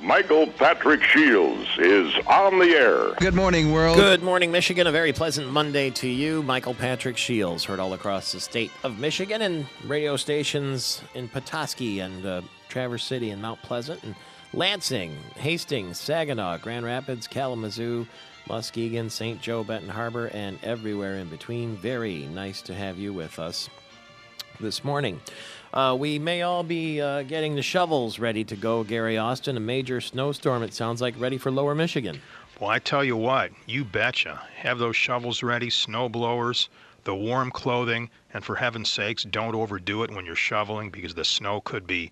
Michael Patrick Shields is on the air. Good morning, world. Good morning, Michigan. A very pleasant Monday to you. Michael Patrick Shields, heard all across the state of Michigan and radio stations in Petoskey and Traverse City and Mount Pleasant and Lansing, Hastings, Saginaw, Grand Rapids, Kalamazoo, Muskegon, St. Joe, Benton Harbor, and everywhere in between. Very nice to have you with us this morning. We may all be getting the shovels ready to go, Gary Austin. A major snowstorm, it sounds like, ready for Lower Michigan. Well, I tell you what, you betcha. Have those shovels ready, snow blowers, the warm clothing, and for heaven's sakes, don't overdo it when you're shoveling because the snow could be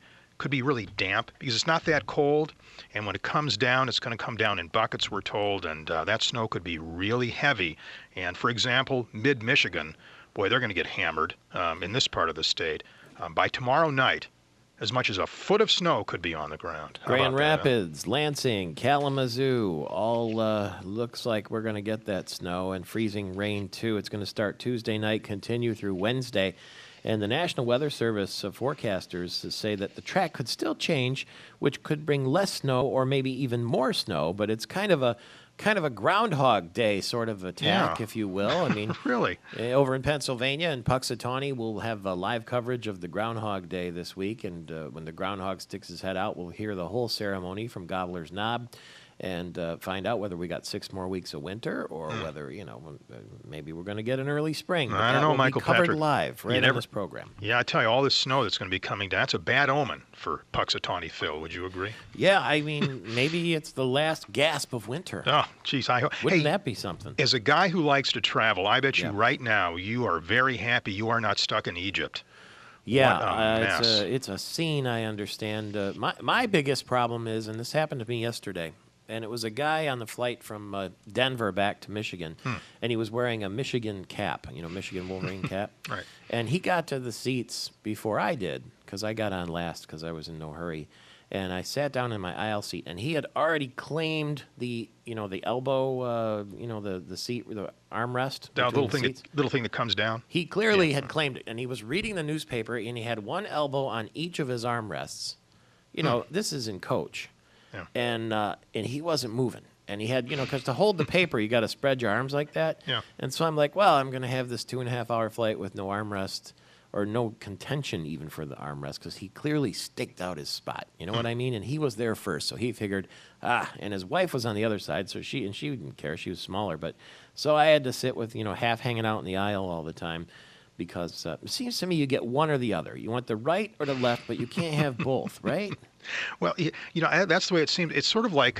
really damp because it's not that cold. And when it comes down, it's going to come down in buckets, we're told, and that snow could be really heavy. And for example, mid-Michigan, boy, they're going to get hammered in this part of the state. By tomorrow night, as much as a foot of snow could be on the ground. Grand Rapids, Lansing, Kalamazoo, all looks like we're going to get that snow and freezing rain, too. It's going to start Tuesday night, continue through Wednesday. And the National Weather Service forecasters say that the track could still change, which could bring less snow or maybe even more snow, but it's kind of a Groundhog Day sort of attack, if you will. I mean, really? Over in Pennsylvania and Puxatawney, we'll have live coverage of the Groundhog Day this week, and when the groundhog sticks his head out, we'll hear the whole ceremony from Gobbler's Knob and find out whether we got 6 more weeks of winter or whether, maybe we're going to get an early spring. But I don't know, Michael Patrick. Patrick. Live right on this program. Yeah, I tell you, all this snow that's going to be coming down, it's a bad omen for Puxatawney, Phil. Would you agree? Yeah, I mean, maybe it's the last gasp of winter. Oh, geez. Wouldn't that be something? As a guy who likes to travel, I bet you right now you are very happy you are not stuck in Egypt. Yeah, it's a scene, I understand. My biggest problem is, and this happened to me yesterday, and it was a guy on the flight from Denver back to Michigan, and he was wearing a Michigan cap, Michigan Wolverine cap. Right. And he got to the seats before I did, because I got on last because I was in no hurry. And I sat down in my aisle seat, and he had already claimed the elbow, the seat, the armrest. The little thing that comes down. He clearly had claimed it, and he was reading the newspaper, and he had one elbow on each of his armrests. This is in coach. Yeah. And he wasn't moving. And he had, because to hold the paper, you got to spread your arms like that. Yeah. And so I'm like, well, I'm going to have this 2.5-hour flight with no armrest or no contention even for the armrest because he clearly staked out his spot. You know what I mean? And he was there first, so he figured, and his wife was on the other side, so she didn't care. She was smaller. But so I had to sit with, half hanging out in the aisle all the time. Because it seems to me you get one or the other. You want the right or the left, but you can't have both, right? Well, that's the way it seems. It's sort of like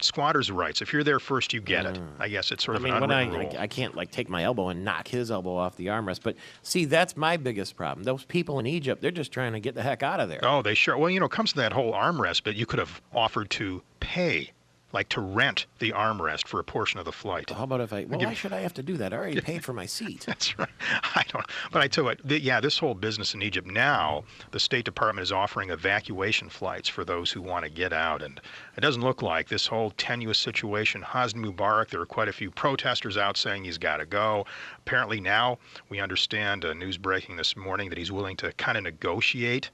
squatters' rights. If you're there first, you get it. I guess it's sort of an unwritten rule. I can't take my elbow and knock his elbow off the armrest. But see, that's my biggest problem. Those people in Egypt, they're just trying to get the heck out of there. Oh, they sure. Well, it comes to that whole armrest, but you could have offered to pay. Like to rent the armrest for a portion of the flight. How about why should I have to do that? I already paid for my seat. That's right. I don't. But I tell you what, this whole business in Egypt now, the State Department is offering evacuation flights for those who want to get out. And it doesn't look like this whole tenuous situation. Hosni Mubarak, there are quite a few protesters out saying he's got to go. Apparently now we understand, news breaking this morning, that he's willing to kind of negotiate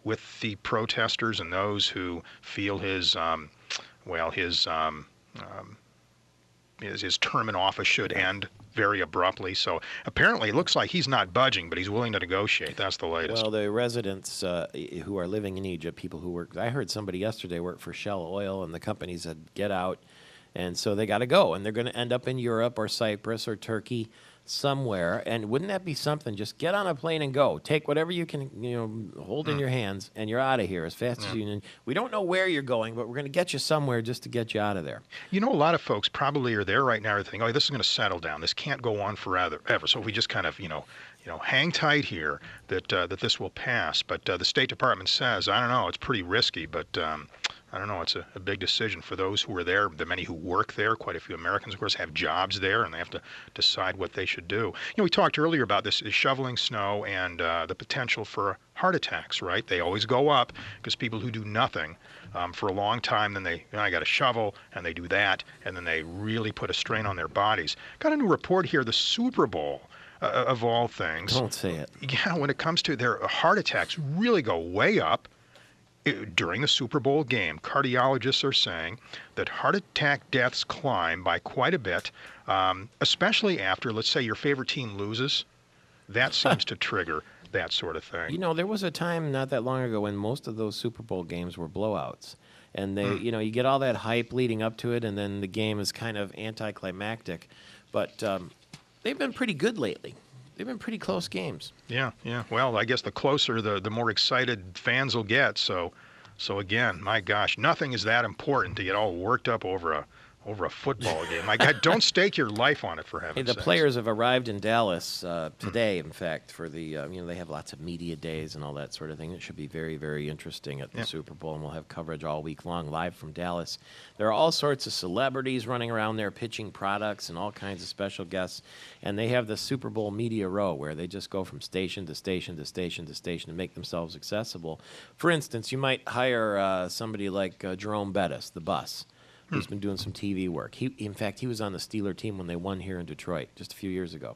with the protesters and those who feel his term in office should end very abruptly. So apparently it looks like he's not budging, but he's willing to negotiate. That's the latest. Well, the residents who are living in Egypt, people who work, I heard somebody yesterday worked for Shell Oil, and the company said, get out. And so they got to go, and they're going to end up in Europe or Cyprus or Turkey somewhere. And wouldn't that be something? Just get on a plane and go. Take whatever you can, hold in your hands, and you're out of here as fast as you can. We don't know where you're going, but we're going to get you somewhere just to get you out of there. A lot of folks probably are there right now and think, oh, this is going to settle down. This can't go on forever. So if we just kind of, hang tight here that this will pass. But the State Department says, I don't know, it's pretty risky, but I don't know, it's a big decision for those who are there, the many who work there. Quite a few Americans, of course, have jobs there, and they have to decide what they should do. We talked earlier about this shoveling snow and the potential for heart attacks, right? They always go up because people who do nothing for a long time, then I got to shovel, and they do that, and then they really put a strain on their bodies. Got a new report here, the Super Bowl, of all things. Don't say it. Yeah, when it comes to their heart attacks, really go way up. During the Super Bowl game, cardiologists are saying that heart attack deaths climb by quite a bit, especially after, let's say, your favorite team loses. That seems to trigger that sort of thing. You know, there was a time not that long ago when most of those Super Bowl games were blowouts. And they, you know, you get all that hype leading up to it, and then the game is kind of anticlimactic. But they've been pretty good lately. They've been pretty close games. Yeah. Well, I guess the closer, the more excited fans will get. So again, my gosh, nothing is that important to get all worked up over a football game. My God, don't stake your life on it, for heaven's The sakes. players have arrived in Dallas today, in fact, for the, you know, they have lots of media days and all that sort of thing. It should be very, very interesting at the Super Bowl, and we'll have coverage all week long live from Dallas. There are all sorts of celebrities running around there pitching products and all kinds of special guests, and they have the Super Bowl media row where they just go from station to station to station to station to make themselves accessible. For instance, you might hire somebody like Jerome Bettis, the bus, who's been doing some TV work. In fact, he was on the Steeler team when they won here in Detroit just a few years ago.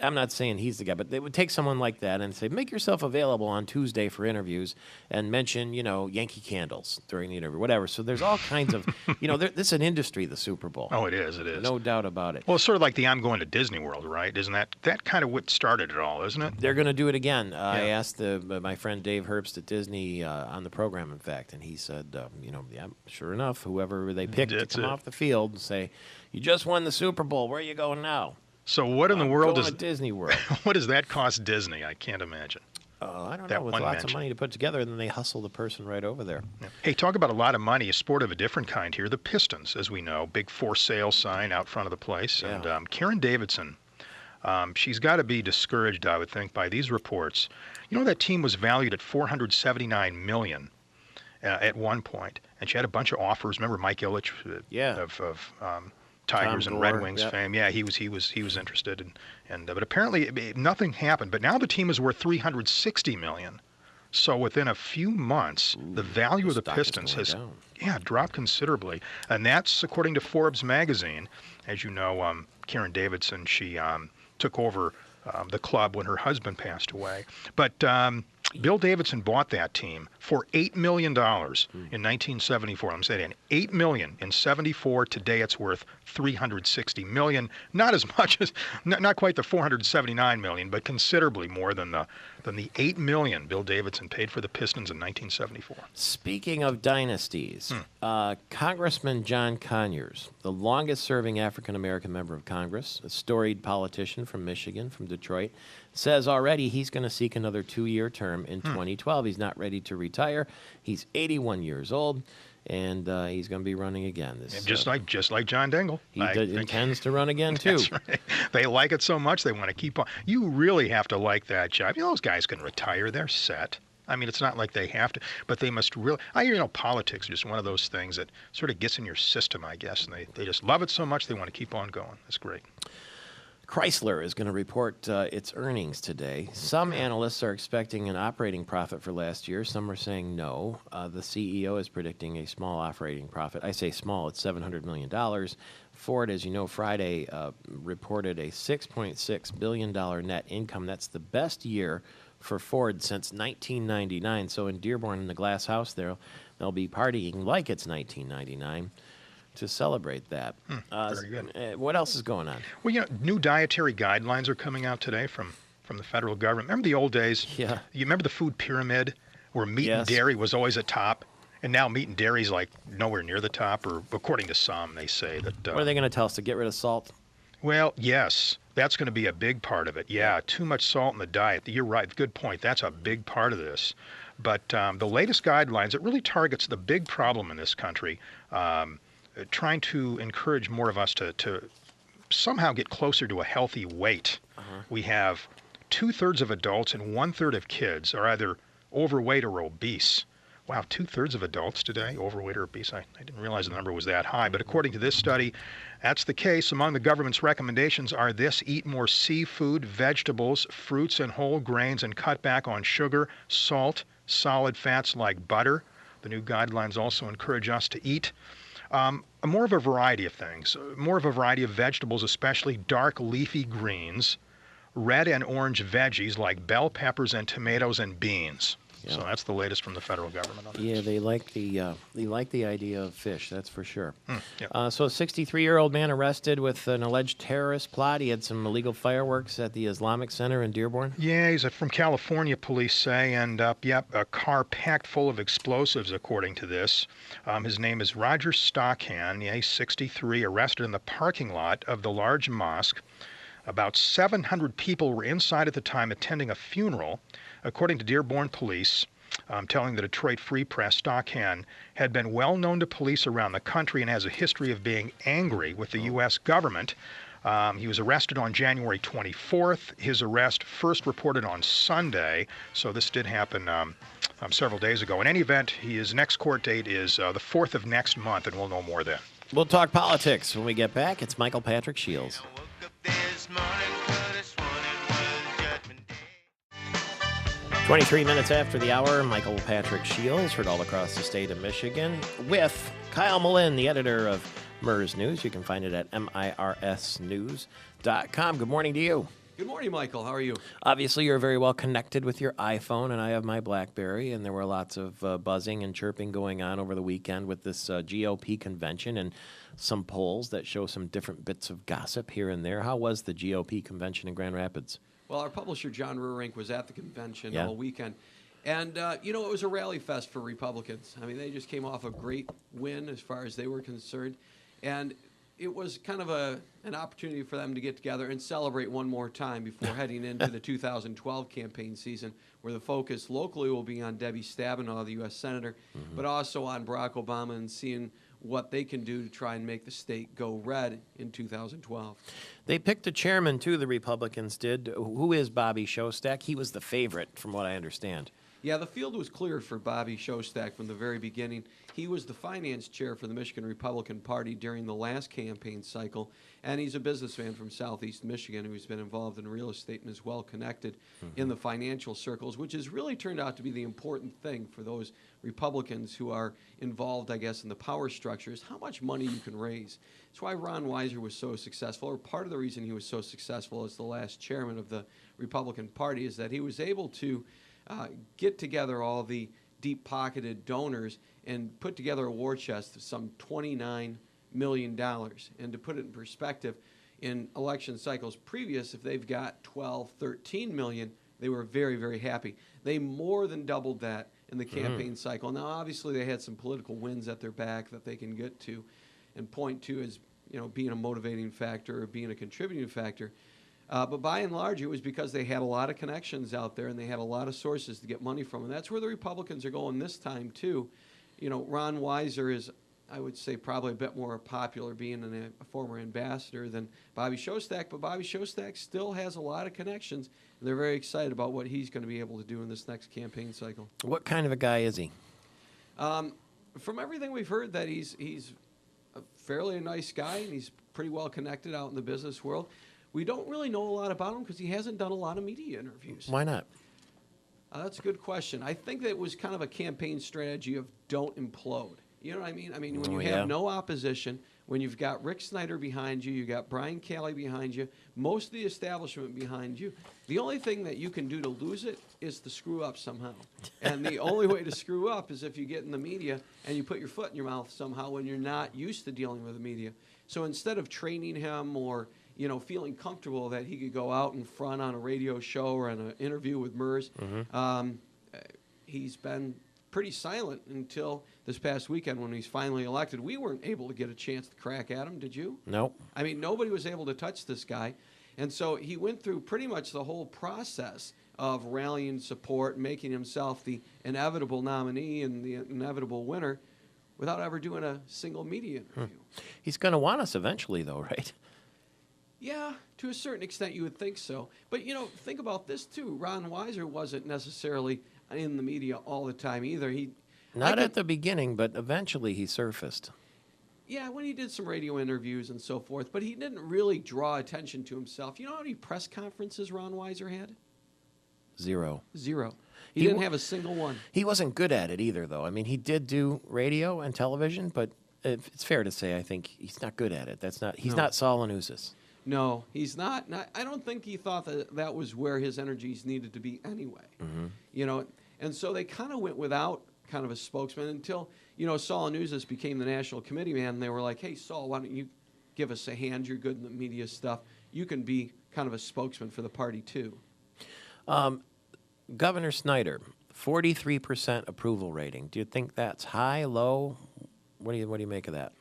I'm not saying he's the guy, but they would take someone like that and say, make yourself available on Tuesday for interviews and mention, you know, Yankee Candles during the interview, whatever. So there's all kinds of, you know, this is an industry, the Super Bowl. Oh, it is. No doubt about it. Well, it's sort of like the I'm going to Disney World, right? Isn't that kind of what started it all, isn't it? They're going to do it again. I asked my friend Dave Herbst at Disney on the program, in fact, and he said, you know, yeah, sure enough, whoever they picked to come off the field and say, you just won the Super Bowl, where are you going now? So what in the world does Disney World? What does that cost Disney? I can't imagine. I don't know. With lots of money to put together, and then they hustle the person right over there. Yeah. Hey, talk about a lot of money. A sport of a different kind here. The Pistons, as we know, big for sale sign out front of the place. Yeah. And Karen Davidson, she's got to be discouraged, I would think, by these reports. You know, that team was valued at $479 million at one point, and she had a bunch of offers. Remember Mike Ilitch of Tigers and Red Wings fame. Yeah, he was interested, and but apparently nothing happened. But now the team is worth $360 million. So within a few months, the value of the Pistons has dropped considerably, and that's according to Forbes magazine. As you know, Karen Davidson, she took over the club when her husband passed away, but. Bill Davidson bought that team for $8 million in 1974. I'm saying $8 million in 74. Today it's worth $360 million. Not as much as, not quite the $479 million, but considerably more than the $8 million Bill Davidson paid for the Pistons in 1974. Speaking of dynasties, Congressman John Conyers, the longest-serving African-American member of Congress, a storied politician from Michigan, from Detroit, says already he's going to seek another 2-year term in 2012. He's not ready to retire. He's 81 years old, and he's going to be running again. Just like John Dingell. He intends to run again, too. That's right. They like it so much, they want to keep on. You really have to like that job. You know, those guys can retire. They're set. I mean, it's not like they have to, but they must really. Politics is just one of those things that sort of gets in your system, I guess, and they just love it so much they want to keep on going. That's great. Chrysler is going to report its earnings today. Some analysts are expecting an operating profit for last year. Some are saying no. The CEO is predicting a small operating profit. I say small, it's $700 million. Ford, as you know, Friday reported a $6.6 billion net income. That's the best year for Ford since 1999. So in Dearborn, in the glass house there, they'll be partying like it's 1999. To celebrate that. Very good. What else is going on? Well, you know, new dietary guidelines are coming out today from the federal government. Remember the old days? Yeah. You remember the food pyramid where meat and dairy was always at top? And now meat and dairy's like nowhere near the top, or according to some, they say that... what are they going to tell us, to get rid of salt? Well, yes. That's going to be a big part of it. Yeah, too much salt in the diet. You're right. Good point. That's a big part of this. But the latest guidelines, it really targets the big problem in this country, trying to encourage more of us to somehow get closer to a healthy weight. We have 2/3 of adults and 1/3 of kids are either overweight or obese. Wow, 2/3 of adults today overweight or obese. I didn't realize the number was that high, but according to this study, that's the case. Among the government's recommendations are this: eat more seafood, vegetables, fruits, and whole grains, and cut back on sugar, salt, solid fats like butter. The new guidelines also encourage us to eat more of a variety of things, more of a variety of vegetables, especially dark leafy greens, red and orange veggies like bell peppers and tomatoes and beans. Yeah. So that's the latest from the federal government on this. Yeah, they like the idea of fish. That's for sure. Yeah. So, a 63-year-old man arrested with an alleged terrorist plot. He had some illegal fireworks at the Islamic Center in Dearborn. Yeah, he's from California, police say, and a car packed full of explosives, according to this. His name is Roger Stockhand. Yeah, he's 63, arrested in the parking lot of the large mosque. About 700 people were inside at the time attending a funeral. According to Dearborn police, telling the Detroit Free Press, Stockhand had been well known to police around the country and has a history of being angry with the U.S. government. He was arrested on January 24th. His arrest first reported on Sunday, so this did happen several days ago. In any event, his next court date is the 4th of next month, and we'll know more then. We'll talk politics when we get back. It's Michael Patrick Shields. 23 minutes after the hour, Michael Patrick Shields, heard all across the state of Michigan, with Kyle Malin, the editor of MERS News. You can find it at mirsnews.com. Good morning to you. Good morning, Michael. How are you? Obviously, you're very well connected with your iPhone, and I have my BlackBerry, and there were lots of buzzing and chirping going on over the weekend with this GOP convention and some polls that show some different bits of gossip here and there. How was the GOP convention in Grand Rapids? Well, our publisher, John Ruhrink, was at the convention Yeah. all weekend. And, it was a rally fest for Republicans. I mean, they just came off a great win as far as they were concerned. And it was kind of an opportunity for them to get together and celebrate one more time before heading into the 2012 campaign season, where the focus locally will be on Debbie Stabenow, the U.S. Senator, but also on Barack Obama and seeing what they can do to try and make the state go red in 2012. They picked a chairman, too, the Republicans did. Who is Bobby Shostak? He was the favorite, from what I understand. Yeah, the field was cleared for Bobby Shostak from the very beginning. He was the finance chair for the Michigan Republican Party during the last campaign cycle, and he's a businessman from southeast Michigan who's been involved in real estate and is well connected in the financial circles, which has really turned out to be the important thing for those Republicans who are involved, I guess, in the power structures, how much money you can raise. That's why Ron Weiser was so successful, or part of the reason he was so successful as the last chairman of the Republican Party is that he was able to get together all the deep-pocketed donors and put together a war chest of some $29 million. And to put it in perspective, in election cycles previous, if they've got 12, 13 million, they were very, very happy. They more than doubled that in the campaign cycle. Now, obviously, they had some political wins at their back that they can get to and point to as being a motivating factor or being a contributing factor. But by and large, it was because they had a lot of connections out there and they had a lot of sources to get money from. And that's where the Republicans are going this time, too. Ron Weiser is, I would say, probably a bit more popular being a former ambassador than Bobby Shostak. But Bobby Shostak still has a lot of connections, and they're very excited about what he's going to be able to do in this next campaign cycle. What kind of a guy is he? From everything we've heard, that he's a fairly nice guy, and he's pretty well connected out in the business world. We don't really know a lot about him because he hasn't done a lot of media interviews. Why not? That's a good question. I think that it was kind of a campaign strategy of don't implode. You know what I mean? I mean, when you have no opposition, when you've got Rick Snyder behind you, you got Brian Calley behind you, most of the establishment behind you, the only thing that you can do to lose it is to screw up somehow. And the only way to screw up is if you get in the media and you put your foot in your mouth somehow when you're not used to dealing with the media. So instead of training him or feeling comfortable that he could go out in front on a radio show or on an interview with MERS, he's been pretty silent until this past weekend when he's finally elected. We weren't able to get a chance to crack at him, did you? Nope. I mean, nobody was able to touch this guy. And so he went through pretty much the whole process of rallying support, making himself the inevitable nominee and the inevitable winner without ever doing a single media interview. He's going to want us eventually, though, right? Yeah, to a certain extent you would think so. But, think about this, too. Ron Weiser wasn't necessarily in the media all the time either. Not at the beginning, but eventually he surfaced. Yeah, when he did some radio interviews and so forth, but he didn't really draw attention to himself. You know how many press conferences Ron Weiser had? Zero. He didn't have a single one. He wasn't good at it either, though. I mean, he did do radio and television, but it's fair to say I think he's not good at it. He's not Saul Anousis. No, he's not. I don't think he thought that was where his energies needed to be anyway. And so they kind of went without kind of a spokesman until, Saul Anusis became the national committee man, and they were like, hey, Saul, why don't you give us a hand? You're good in the media stuff. You can be kind of a spokesman for the party, too. Governor Snyder, 43% approval rating. Do you think that's high, low? What do you make of that?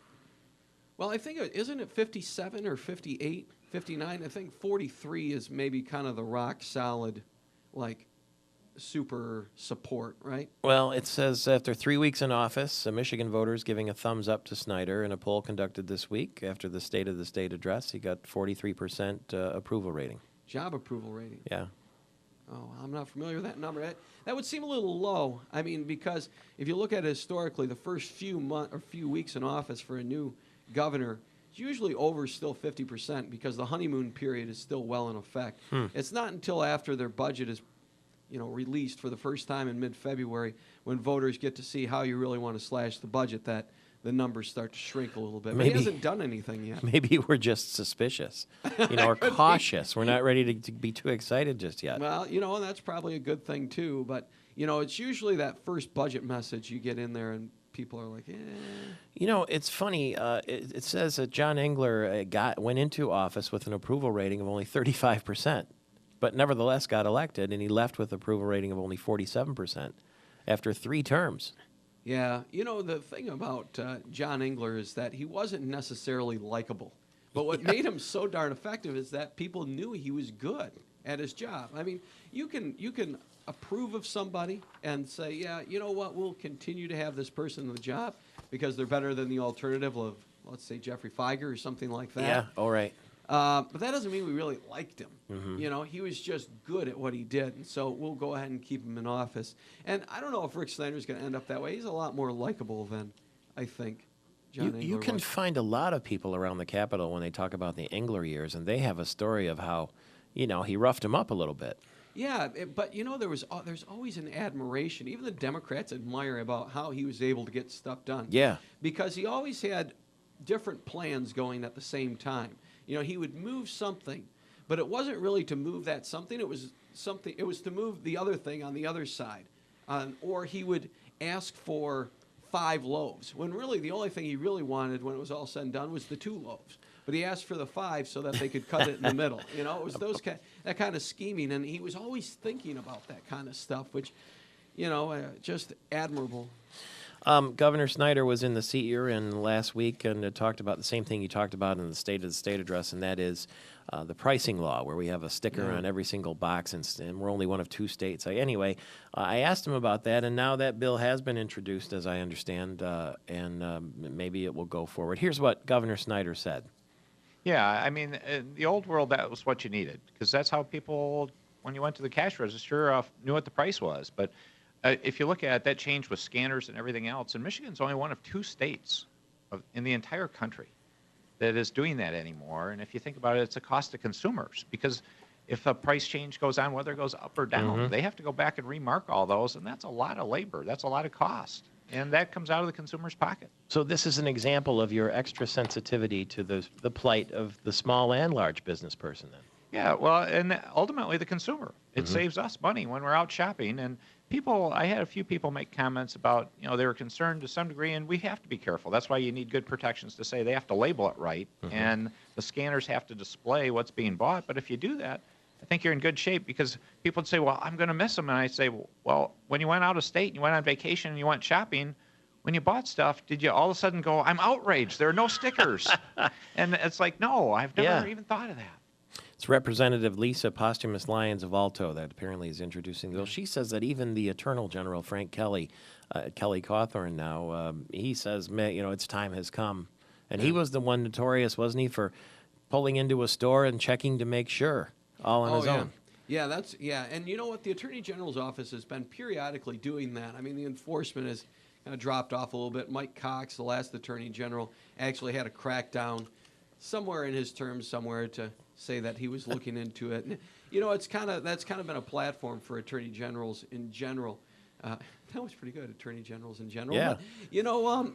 Well, I think, isn't it 57 or 58, 59? I think 43 is maybe kind of the rock solid, like, super support, right? Well, it says after 3 weeks in office, Michigan voters giving a thumbs up to Snyder in a poll conducted this week after the State of the State address. He got 43% approval rating. Job approval rating. Yeah. Oh, I'm not familiar with that number. That would seem a little low. I mean, because if you look at it historically, the first few weeks in office for a new governor, it's usually over still 50% because the honeymoon period is still well in effect. It's not until after their budget is, released for the first time in mid-February when voters get to see how you really want to slash the budget that the numbers start to shrink a little bit. But he hasn't done anything yet. Maybe we're just suspicious, or cautious. We're not ready to be too excited just yet. Well, and that's probably a good thing too. But, it's usually that first budget message you get in there and people are like, It's funny. It says that John Engler went into office with an approval rating of only 35%, but nevertheless got elected, and he left with approval rating of only 47% after 3 terms. Yeah, the thing about John Engler is that he wasn't necessarily likable. But what made him so darn effective is that people knew he was good at his job. I mean, you can approve of somebody and say, yeah, you know what, we'll continue to have this person in the job because they're better than the alternative of, let's say, Jeffrey Feiger or something like that. Yeah, all right. But that doesn't mean we really liked him. He was just good at what he did, and so we'll go ahead and keep him in office. And I don't know if Rick Snyder's going to end up that way. He's a lot more likable than I think John Engler You can was. find a lot of people around the Capitol when they talk about the Engler years, and they have a story of how, he roughed him up a little bit. Yeah, but there's always an admiration. Even the Democrats admire about how he was able to get stuff done. Yeah. Because he always had different plans going at the same time. He would move something, but it wasn't really to move that something. It was to move the other thing on the other side. Or he would ask for 5 loaves, when really the only thing he really wanted when it was all said and done was the 2 loaves. But he asked for the 5 so that they could cut it in the middle. It was that kind of scheming, and he was always thinking about that kind of stuff, which, just admirable. Governor Snyder was in the seat you're in last week and talked about the same thing you talked about in the State of the State address, and that is the pricing law, where we have a sticker on every single box, and we're only one of 2 states. Anyway, I asked him about that, and now that bill has been introduced, as I understand, and maybe it will go forward. Here's what Governor Snyder said. Yeah, I mean, in the old world, that was what you needed, because that's how people, when you went to the cash register, knew what the price was. But if you look at it, that changed with scanners and everything else, and Michigan's only one of 2 states in the entire country that is doing that anymore. And if you think about it, it's a cost to consumers, because if a price change goes on, whether it goes up or down, they have to go back and remark all those, and that's a lot of labor. That's a lot of cost. And that comes out of the consumer's pocket. So this is an example of your extra sensitivity to the plight of the small and large business person, then. Yeah, well, and ultimately the consumer. It saves us money when we're out shopping. And I had a few people make comments about, they were concerned to some degree, and we have to be careful. That's why you need good protections to say they have to label it right, and the scanners have to display what's being bought. But if you do that, I think you're in good shape, because people would say, well, I'm going to miss them. And I say, well, when you went out of state and you went on vacation and you went shopping, when you bought stuff, did you all of a sudden go, I'm outraged, there are no stickers? And it's like, no, I've never even thought of that. It's Representative Lisa Posthumus Lyons of Alto that apparently is introducing the bill. She says that even the Attorney General, Frank Kelly, Kelly Cawthorn now, he says, its time has come. And he was the one notorious, wasn't he, for pulling into a store and checking to make sure, all on his own. Yeah, and you know what? The Attorney General's office has been periodically doing that. I mean, the enforcement has kind of dropped off a little bit. Mike Cox, the last Attorney General, actually had a crackdown somewhere in his terms somewhere to say that he was looking into it. And, that's kind of been a platform for Attorney Generals in general. That was pretty good, Attorney Generals in general. Yeah. But,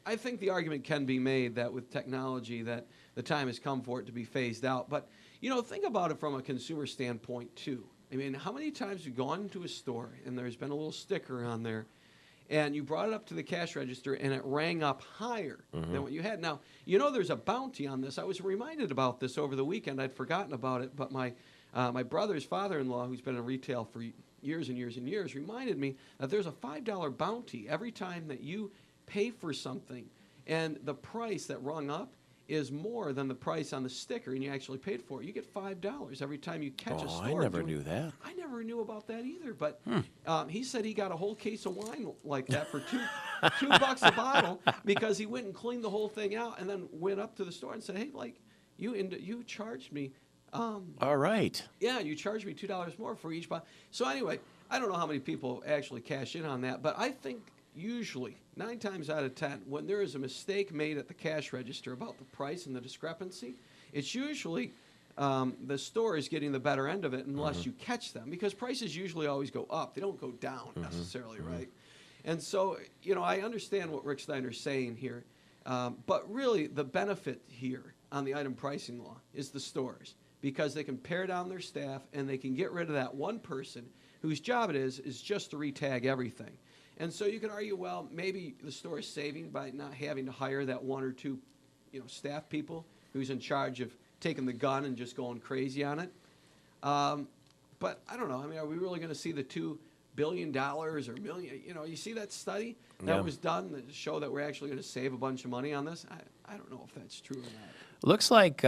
I think the argument can be made that with technology that the time has come for it to be phased out. But, think about it from a consumer standpoint, too. I mean, how many times have you gone into a store and there's been a little sticker on there, and you brought it up to the cash register and it rang up higher than what you had? Now, there's a bounty on this. I was reminded about this over the weekend. I'd forgotten about it, but my brother's father-in-law, who's been in retail for years and years and years, reminded me that there's a $5 bounty every time that you pay for something, and the price that rung up is more than the price on the sticker, and you actually paid for it. You get $5 every time you catch a store. I never knew that. I never knew about that either, but he said he got a whole case of wine like that for $2 a bottle because he went and cleaned the whole thing out and then went up to the store and said, hey, like, you charged me. All right. Yeah, you charged me $2 more for each bottle. So anyway, I don't know how many people actually cash in on that, but I think usually 9 times out of 10, when there is a mistake made at the cash register about the price and the discrepancy, it's usually the store is getting the better end of it unless you catch them, because prices usually always go up. They don't go down necessarily, right? And so, I understand what Rick Steiner's saying here, but really the benefit here on the item pricing law is the stores, because they can pare down their staff and they can get rid of that one person whose job it is just to retag everything. And so you can argue, well, maybe the store is saving by not having to hire that 1 or 2, staff people who's in charge of taking the gun and just going crazy on it. But I don't know. I mean, are we really going to see the $2 billion or million? You see that study that was done that show that we're actually going to save a bunch of money on this? I don't know if that's true or not. Looks like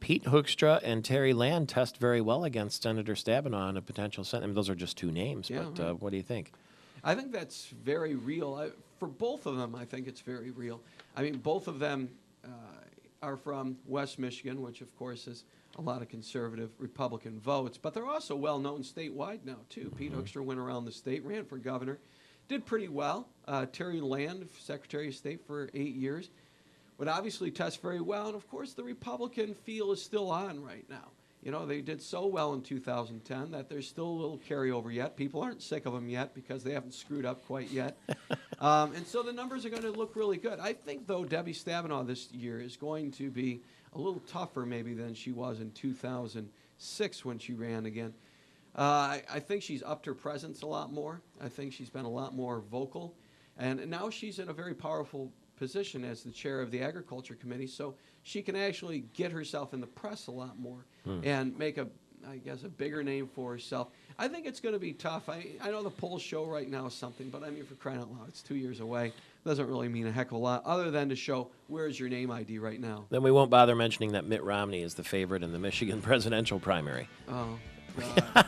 Pete Hoekstra and Terry Land test very well against Senator Stabenow on a potential Senate. I mean, those are just 2 names, but what do you think? I think that's very real. For both of them, I think it's very real. I mean, both of them are from West Michigan, which, of course, is a lot of conservative Republican votes. But they're also well-known statewide now, too. Pete Hoekstra went around the state, ran for governor, did pretty well. Terry Land, Secretary of State for 8 years, would obviously test very well. And, of course, the Republican feel is still on right now. They did so well in 2010 that there's still a little carryover yet. People aren't sick of them yet because they haven't screwed up quite yet. And so the numbers are going to look really good. I think, though, Debbie Stabenow this year is going to be a little tougher maybe than she was in 2006 when she ran again. I think she's upped her presence a lot more. I think she's been a lot more vocal. And now she's in a very powerful position as the chair of the Agriculture Committee, so she can actually get herself in the press a lot more and make a bigger name for herself. I think it's going to be tough. I know the polls show right now something, but I mean, for crying out loud, it's 2 years away. Doesn't really mean a heck of a lot other than to show where's your name ID right now. Then we won't bother mentioning that Mitt Romney is the favorite in the Michigan presidential primary. Oh, God.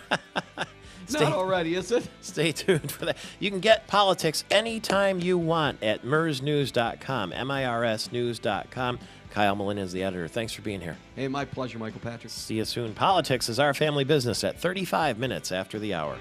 Not already, is it? Stay tuned for that. You can get politics anytime you want at mirsnews.com, mirsnews.com. Kyle Malin is the editor. Thanks for being here. Hey, my pleasure, Michael Patrick. See you soon. Politics is our family business at 35 minutes after the hour.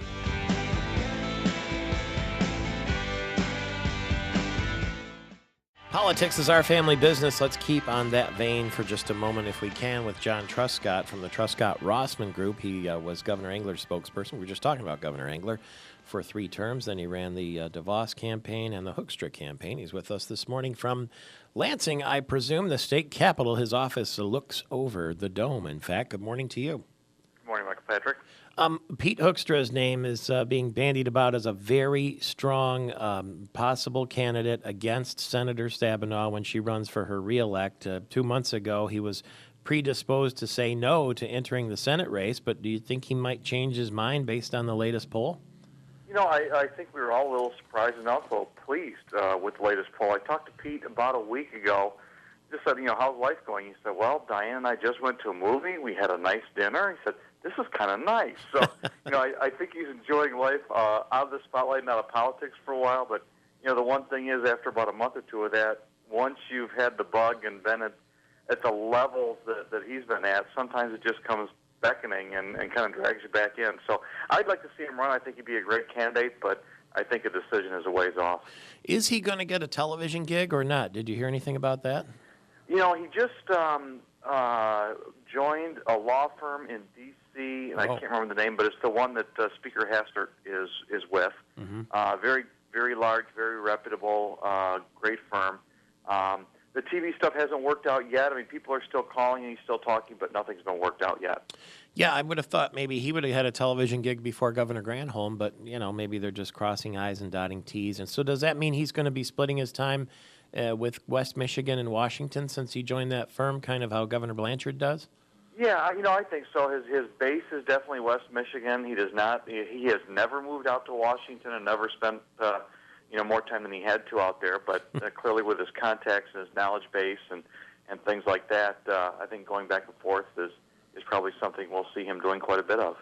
Politics is our family business. Let's keep on that vein for just a moment, if we can, with John Truscott from the Truscott-Rossman Group. He was Governor Engler's spokesperson. We were just talking about Governor Engler for 3 terms. Then he ran the DeVos campaign and the Hoekstra campaign. He's with us this morning from Lansing, I presume, the state capital. His office looks over the dome, in fact. Good morning to you. Good morning, Michael Patrick. Pete Hoekstra's name is being bandied about as a very strong possible candidate against Senator Stabenow when she runs for her reelect. 2 months ago, he was predisposed to say no to entering the Senate race, but do you think he might change his mind based on the latest poll? I think we were all a little surprised and also pleased with the latest poll. I talked to Pete about a week ago. Just said, how's life going? He said, well, Diane and I just went to a movie. We had a nice dinner. He said, this is kind of nice. So, I think he's enjoying life out of the spotlight and out of politics for a while. But, the one thing is, after about a month or 2 of that, once you've had the bug and been at the levels that he's been at, sometimes it just comes beckoning and kind of drags you back in. So I'd like to see him run. I think he'd be a great candidate, but I think a decision is a ways off. Is he going to get a television gig or not? Did you hear anything about that? He just joined a law firm in D.C., and I can't remember the name, but it's the one that Speaker Hastert is with. Mm-hmm. Very, very large, very reputable, great firm. the TV stuff hasn't worked out yet. I mean, people are still calling and he's still talking, but nothing's been worked out yet. Yeah, I would have thought maybe he would have had a television gig before Governor Granholm, but, maybe they're just crossing I's and dotting T's. And so does that mean he's going to be splitting his time with West Michigan and Washington since he joined that firm, kind of how Governor Blanchard does? Yeah, I think so. His base is definitely West Michigan. He does not. He has never moved out to Washington and never spent more time than he had to out there. But clearly, with his contacts and his knowledge base and things like that, I think going back and forth is probably something we'll see him doing quite a bit of.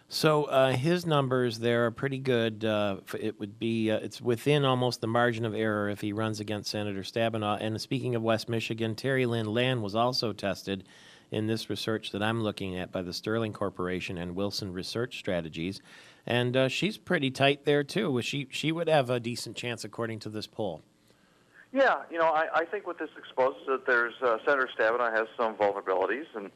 So his numbers there are pretty good. It would be it's within almost the margin of error if he runs against Senator Stabenow. And speaking of West Michigan, Terry Lynn Land was also tested in this research that I'm looking at by the Sterling Corporation and Wilson Research Strategies, and she's pretty tight there too. She would have a decent chance according to this poll. Yeah, I think what this exposes is that there's Senator Stabenow has some vulnerabilities, and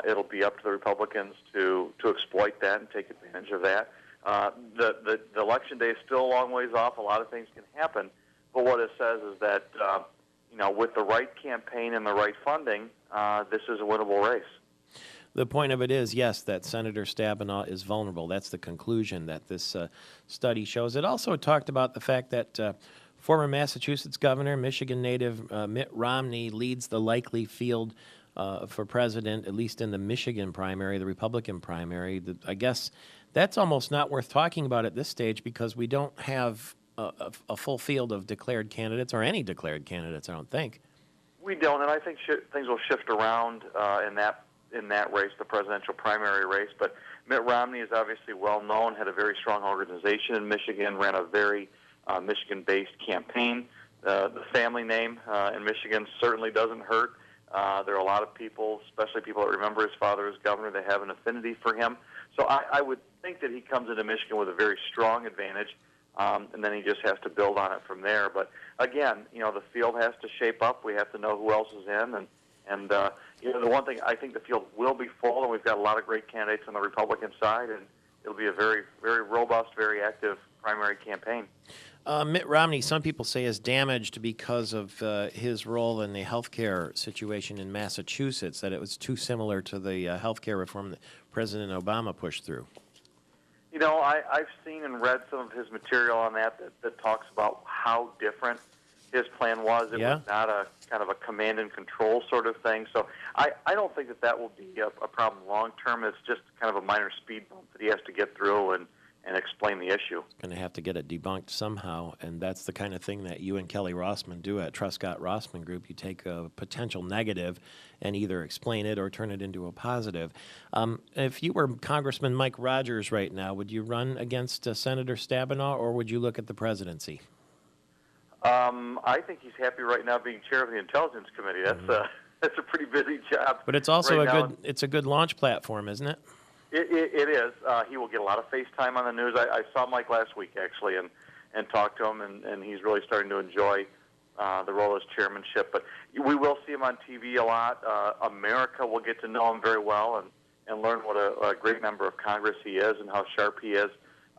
it'll be up to the Republicans to exploit that and take advantage of that. The election day is still a long ways off. A lot of things can happen, but what it says is that with the right campaign and the right funding, this is a winnable race. The point of it is, yes, that Senator Stabenow is vulnerable. That's the conclusion that this study shows. It also talked about the fact that former Massachusetts governor, Michigan native Mitt Romney leads the likely field for president, at least in the Michigan primary, the Republican primary. I guess that's almost not worth talking about at this stage because we don't have a full field of declared candidates or any declared candidates, I don't think. We don't, and I think things will shift around in that race, the presidential primary race. But Mitt Romney is obviously well known, had a very strong organization in Michigan, ran a very Michigan-based campaign. The family name in Michigan certainly doesn't hurt. There are a lot of people, especially people that remember his father as governor, that have an affinity for him. So I would think that he comes into Michigan with a very strong advantage, and then he just has to build on it from there. But again, the field has to shape up. We have to know who else is in, and the one thing, I think the field will be full, and we've got a lot of great candidates on the Republican side, and it'll be a very, very robust, very active primary campaign. Mitt Romney, some people say, is damaged because of his role in the health care situation in Massachusetts, that it was too similar to the health care reform that President Obama pushed through. I've seen and read some of his material on that talks about how different his plan was. It was not a kind of a command and control sort of thing. So I don't think that will be a problem long term. It's just kind of a minor speed bump that he has to get through and explain the issue. Going to have to get it debunked somehow, and that's the kind of thing that you and Kelly Rossman do at Truscott Rossman Group. You take a potential negative and either explain it or turn it into a positive. If you were Congressman Mike Rogers right now, would you run against Senator Stabenow, or would you look at the presidency? I think he's happy right now being chair of the Intelligence Committee. That's a pretty busy job. But it's also right it's a good launch platform, isn't it? It is. He will get a lot of FaceTime on the news. I saw Mike last week, actually, and talked to him, and he's really starting to enjoy the role as chairmanship. But we will see him on TV a lot. America will get to know him very well and learn what a great member of Congress he is and how sharp he is.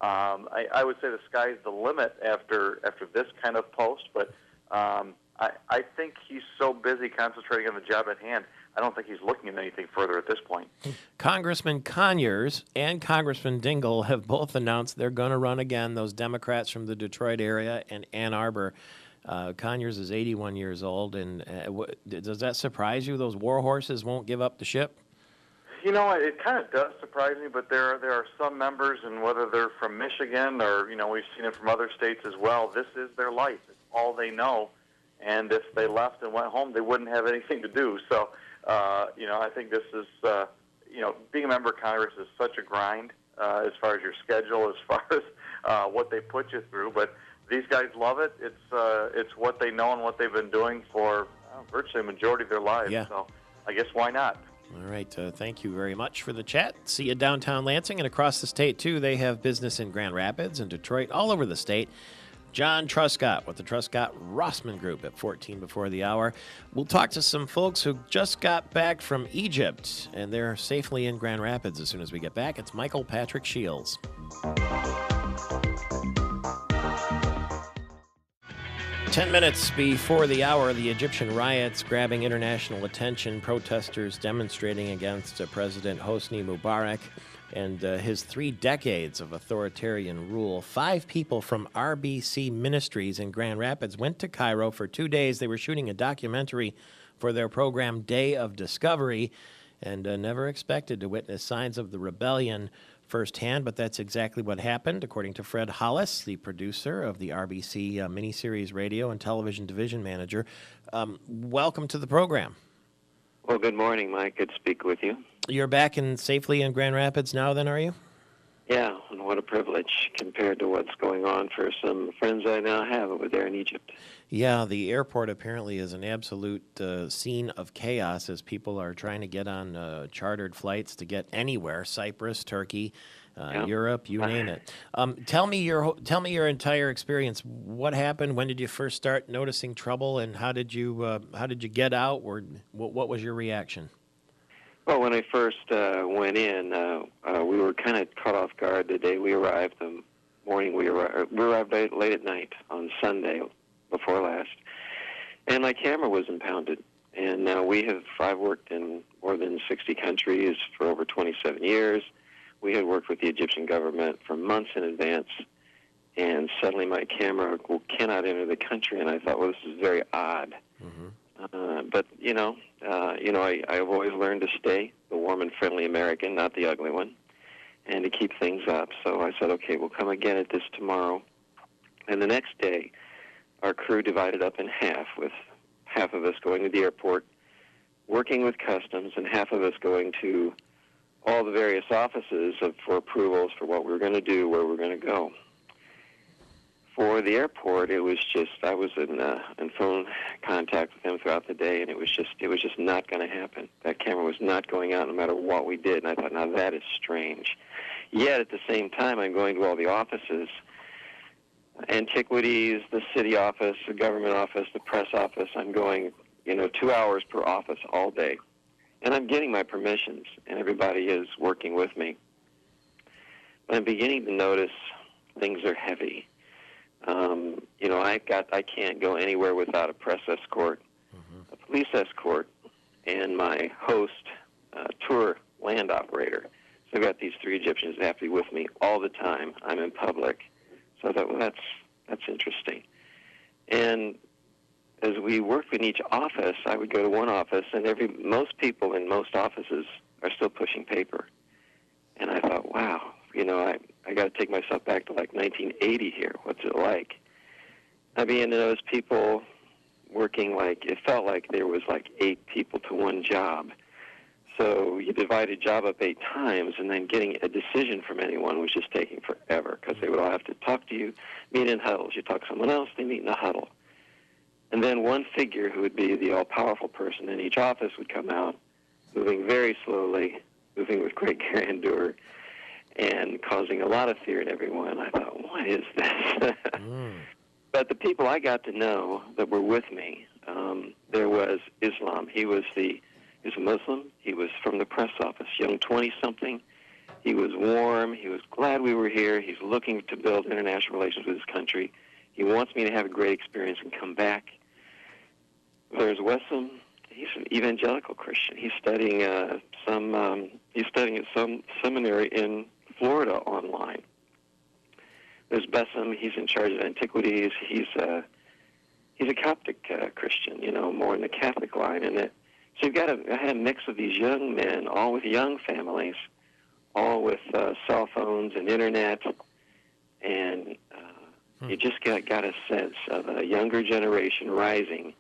I would say the sky's the limit after this kind of post, but I think he's so busy concentrating on the job at hand, I don't think he's looking at anything further at this point. Congressman Conyers and Congressman Dingell have both announced they're going to run again, those Democrats from the Detroit area and Ann Arbor. Conyers is 81 years old, and does that surprise you? Those war horses won't give up the ship? It kind of does surprise me, but there are some members, and whether they're from Michigan or, we've seen it from other states as well, this is their life. It's all they know. And if they left and went home, they wouldn't have anything to do. So, I think this is, being a member of Congress is such a grind as far as your schedule, as far as what they put you through. But these guys love it. It's what they know and what they've been doing for virtually a majority of their lives. Yeah. So I guess why not? All right. Thank you very much for the chat. See you downtown Lansing and across the state, too. They have business in Grand Rapids and Detroit, all over the state. John Truscott with the Truscott Rossman Group at 14 before the hour. We'll talk to some folks who just got back from Egypt, and they're safely in Grand Rapids as soon as we get back. It's Michael Patrick Shields. 10 minutes before the hour, the Egyptian riots grabbing international attention, protesters demonstrating against President Hosni Mubarak and his 3 decades of authoritarian rule. 5 people from RBC Ministries in Grand Rapids went to Cairo for 2 days. They were shooting a documentary for their program Day of Discovery and never expected to witness signs of the rebellion firsthand, but that's exactly what happened, according to Fred Hollis, the producer of the RBC miniseries radio and television division manager. Welcome to the program. Well, good morning, Mike. Good to speak with you. You're back safely in Grand Rapids now, then, are you? Yeah, and what a privilege compared to what's going on for some friends I now have over there in Egypt. Yeah, the airport apparently is an absolute scene of chaos as people are trying to get on chartered flights to get anywhere, Cyprus, Turkey, Europe, you name it. Tell me your entire experience. What happened? When did you first start noticing trouble, and how did you get out? Or what was your reaction? Well, when I first went in, we were kind of caught off guard the day we arrived. The morning we arrived late at night on Sunday before last, and my camera was impounded. And I've worked in more than 60 countries for over 27 years. We had worked with the Egyptian government for months in advance, and suddenly my camera cannot enter the country. And I thought, well, this is very odd. Mm-hmm. But I've always learned to stay the warm and friendly American, not the ugly one, and to keep things up. So I said, okay, we'll come again at this tomorrow. And the next day, our crew divided up in half, with half of us going to the airport, working with customs, and half of us going to all the various offices for approvals for what we were going to do, where we were going to go. For the airport, it was just, I was in phone contact with them throughout the day, and it was just not going to happen. That camera was not going out no matter what we did, and I thought, now that is strange. Yet at the same time, I'm going to all the offices, Antiquities, the city office, the government office, the press office. I'm going, 2 hours per office all day. And I'm getting my permissions, and everybody is working with me. But I'm beginning to notice things are heavy. I can't go anywhere without a press escort, a police escort, and my host, tour land operator. So I've got these 3 Egyptians that have to be with me all the time. I'm in public. So I thought, well, that's interesting. And as we worked in each office, I would go to one office, and most people in most offices are still pushing paper. And I thought, wow, I got to take myself back to like 1980 here. What's it like? I began to notice people working it felt like there was like 8 people to one job. So you divide a job up 8 times, and then getting a decision from anyone was just taking forever, because they would all have to talk to you, meet in huddles. You talk to someone else, they meet in a huddle. And then one figure who would be the all-powerful person in each office would come out, moving very slowly, moving with great grandeur, and causing a lot of fear in everyone. I thought, what is this? But the people I got to know that were with me, there was Islam. He was a Muslim. He was from the press office, young 20-something. He was warm. He was glad we were here. He's looking to build international relations with his country. He wants me to have a great experience and come back. There's Wessam. He's an evangelical Christian. He's studying at some seminary in Florida online. There's Bessam. He's in charge of Antiquities. He's a Coptic Christian, more in the Catholic line. So I had a mix of these young men, all with young families, all with cell phones and internet, and you just got a sense of a younger generation rising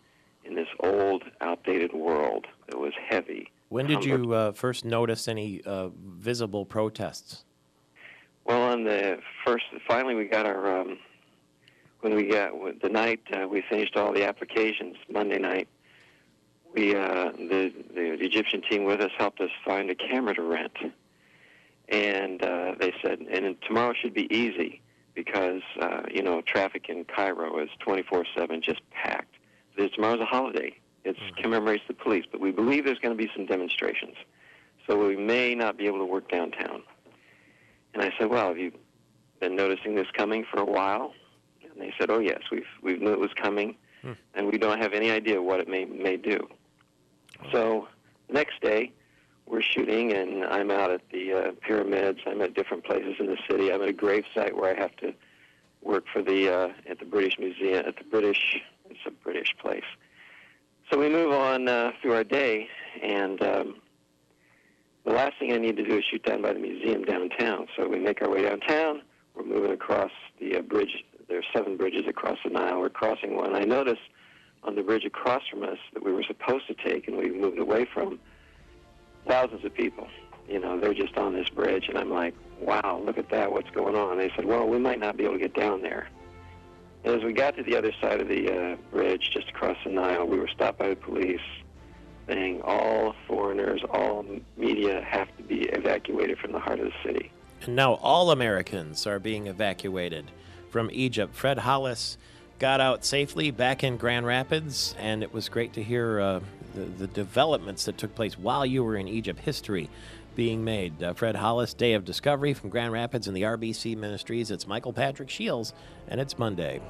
in this old, outdated world that was heavy. When did you first notice any visible protests? Well, finally we got our, the night we finished all the applications, Monday night, the Egyptian team with us helped us find a camera to rent. And they said, and tomorrow should be easy because, traffic in Cairo is 24/7 just packed. Tomorrow's a holiday. It commemorates the police, but we believe there's going to be some demonstrations. So we may not be able to work downtown. And I said, well, have you been noticing this coming for a while? And And they said, oh, yes, we knew it was coming, and we don't have any idea what it may do. So the next day, we're shooting, and I'm out at the pyramids. I'm at different places in the city. I'm at a grave site where I have to work for the at the British Museum, it's a British place. So we move on through our day, and the last thing I need to do is shoot down by the museum downtown. So we make our way downtown. We're moving across the bridge. There are 7 bridges across the Nile. We're crossing one. I notice on the bridge across from us that we were supposed to take and we moved away from, thousands of people. You know, they're just on this bridge, and I'm like, wow, look at that, what's going on? They said, well, we might not be able to get down there. And as we got to the other side of the bridge, just across the Nile, we were stopped by the police saying all foreigners, all media have to be evacuated from the heart of the city. And now all Americans are being evacuated from Egypt. Fred Hollis got out safely back in Grand Rapids, and it was great to hear the developments that took place while you were in Egypt, history being made. Fred Hollis, Day of Discovery from Grand Rapids and the RBC Ministries. It's Michael Patrick Shields, and it's Monday.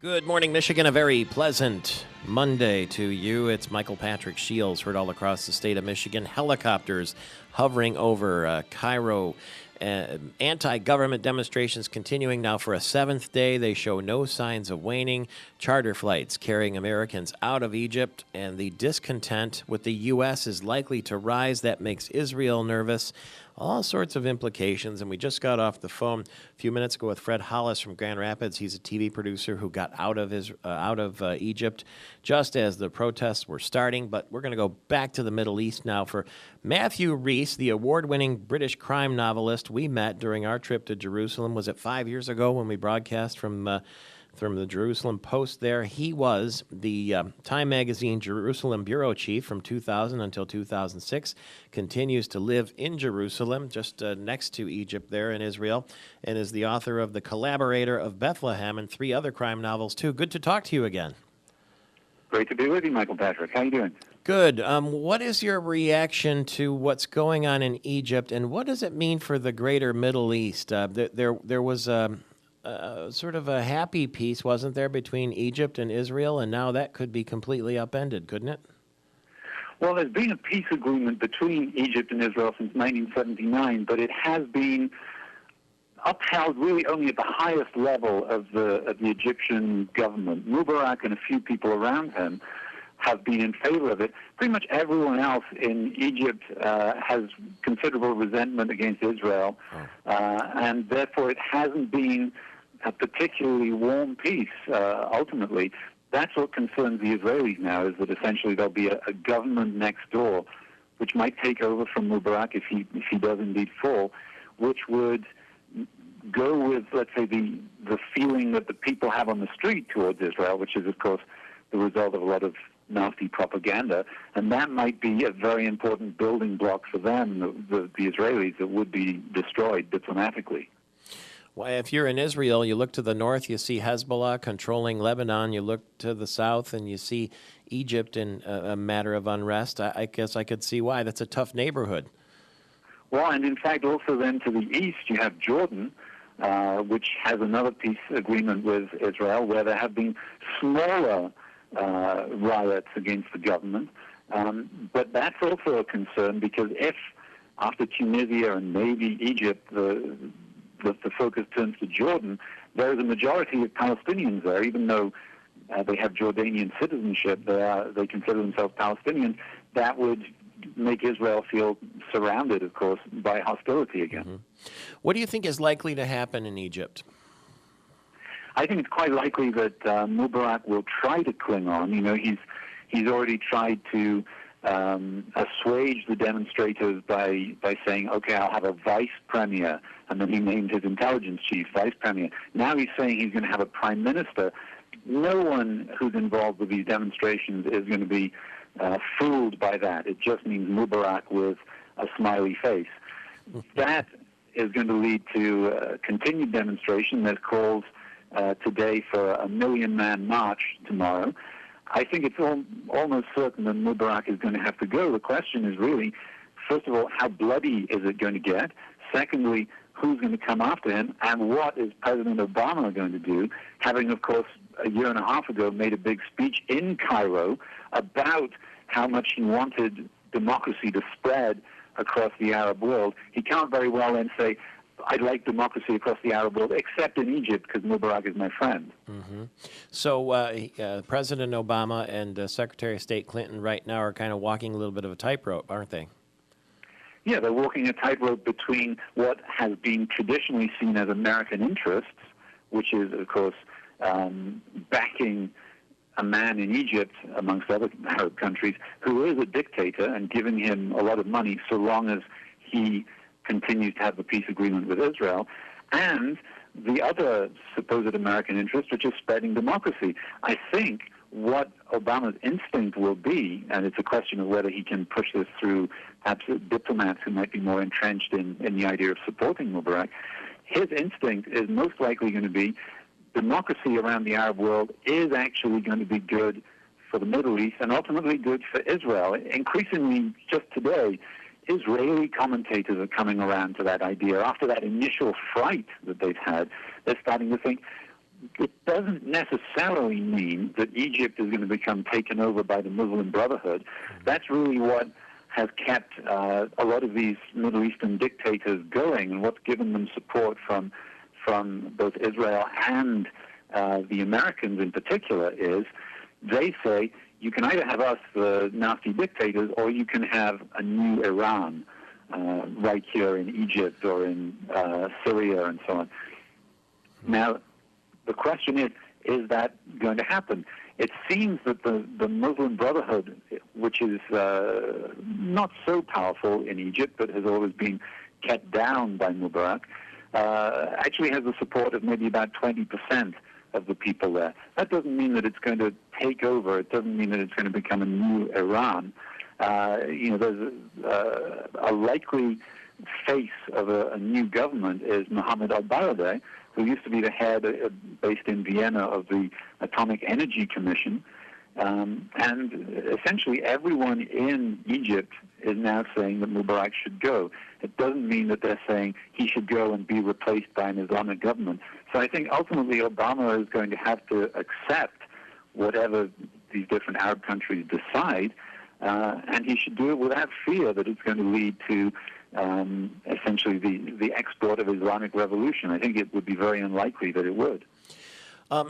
Good morning, Michigan. A very pleasant Monday to you. It's Michael Patrick Shields, heard all across the state of Michigan. Helicopters hovering over Cairo. Anti-government demonstrations continuing now for a 7th day. They show no signs of waning. Charter flights carrying Americans out of Egypt, and the discontent with the U.S. is likely to rise. That makes Israel nervous. All sorts of implications, and we just got off the phone a few minutes ago with Fred Hollis from Grand Rapids. He's a TV producer who got out of Egypt just as the protests were starting. But we're going to go back to the Middle East now for Matthew Rhys, the award-winning British crime novelist we met during our trip to Jerusalem. Was it 5 years ago when we broadcast from the Jerusalem Post there? He was the Time Magazine Jerusalem bureau chief from 2000 until 2006, continues to live in Jerusalem, just next to Egypt there in Israel, and is the author of The Collaborator of Bethlehem and 3 other crime novels, too. Good to talk to you again. Great to be with you, Michael Patrick. How you doing? Good. What is your reaction to what's going on in Egypt, and what does it mean for the greater Middle East? There was sort of a happy peace, wasn't there, between Egypt and Israel, and now that could be completely upended, couldn't it? Well, there's been a peace agreement between Egypt and Israel since 1979, but it has been upheld really only at the highest level of the Egyptian government. Mubarak and a few people around him have been in favor of it. Pretty much everyone else in Egypt has considerable resentment against Israel, and therefore it hasn't been a particularly warm peace, ultimately. That's what concerns the Israelis now, is that essentially there'll be a government next door which might take over from Mubarak if he does indeed fall, which would go with, let's say, the feeling that the people have on the street towards Israel, which is, of course, the result of a lot of nasty propaganda, and that might be a very important building block for them, the Israelis, that would be destroyed diplomatically. Well, if you're in Israel, you look to the north, you see Hezbollah controlling Lebanon. You look to the south, and you see Egypt in a matter of unrest. I guess I could see why. That's a tough neighborhood. Well, and in fact, also then to the east, you have Jordan, which has another peace agreement with Israel, where there have been smaller riots against the government. But that's also a concern, because if, after Tunisia and maybe Egypt, the focus turns to Jordan, there is a majority of Palestinians there, even though they have Jordanian citizenship, they consider themselves Palestinians. That would make Israel feel surrounded, of course, by hostility again. Mm-hmm. What do you think is likely to happen in Egypt? I think it's quite likely that Mubarak will try to cling on. You know, he's already tried to assuage the demonstrators by saying, okay, I'll have a vice premier, and then he named his intelligence chief vice premier. Now he's saying he's going to have a prime minister. No one who's involved with these demonstrations is going to be fooled by that. It just means Mubarak with a smiley face. That is going to lead to continued demonstration. There's calls today for a 1 million-man march tomorrow. I think it's almost certain that Mubarak is going to have to go. The question is really, first of all, how bloody is it going to get? Secondly, who's going to come after him, and what is President Obama going to do, having, of course, a year and a half ago made a big speech in Cairo about how much he wanted democracy to spread across the Arab world. He can't very well then say, I'd like democracy across the Arab world, except in Egypt, because Mubarak is my friend. Mm-hmm. So President Obama and Secretary of State Clinton right now are kind of walking a little bit of a tightrope, aren't they? Yeah, they're walking a tightrope between what has been traditionally seen as American interests, which is, of course, backing a man in Egypt, amongst other Arab countries, who is a dictator, and giving him a lot of money so long as he continues to have the peace agreement with Israel, and the other supposed American interest, which is spreading democracy. I think what Obama's instinct will be, and it's a question of whether he can push this through perhaps diplomats who might be more entrenched in the idea of supporting Mubarak, his instinct is most likely going to be democracy around the Arab world is actually going to be good for the Middle East and ultimately good for Israel. Increasingly, just today, Israeli commentators are coming around to that idea. After that initial fright that they've had, they're starting to think it doesn't necessarily mean that Egypt is going to become taken over by the Muslim Brotherhood. That's really what has kept a lot of these Middle Eastern dictators going, and what's given them support from both Israel and the Americans in particular is they say, you can either have us, the nasty dictators, or you can have a new Iran right here in Egypt or in Syria and so on. Now, the question is that going to happen? It seems that the Muslim Brotherhood, which is not so powerful in Egypt but has always been kept down by Mubarak, actually has the support of maybe about 20% of the people there. That doesn't mean that it's going to take over. It doesn't mean that it's going to become a new Iran. There's a likely face of a new government is Mohammed al-Baradei, who used to be the head, based in Vienna, of the Atomic Energy Commission. And essentially everyone in Egypt is now saying that Mubarak should go. It doesn't mean that they're saying he should go and be replaced by an Islamic government. So I think ultimately Obama is going to have to accept whatever these different Arab countries decide, and he should do it without fear that it's going to lead to essentially the export of Islamic revolution. I think it would be very unlikely that it would.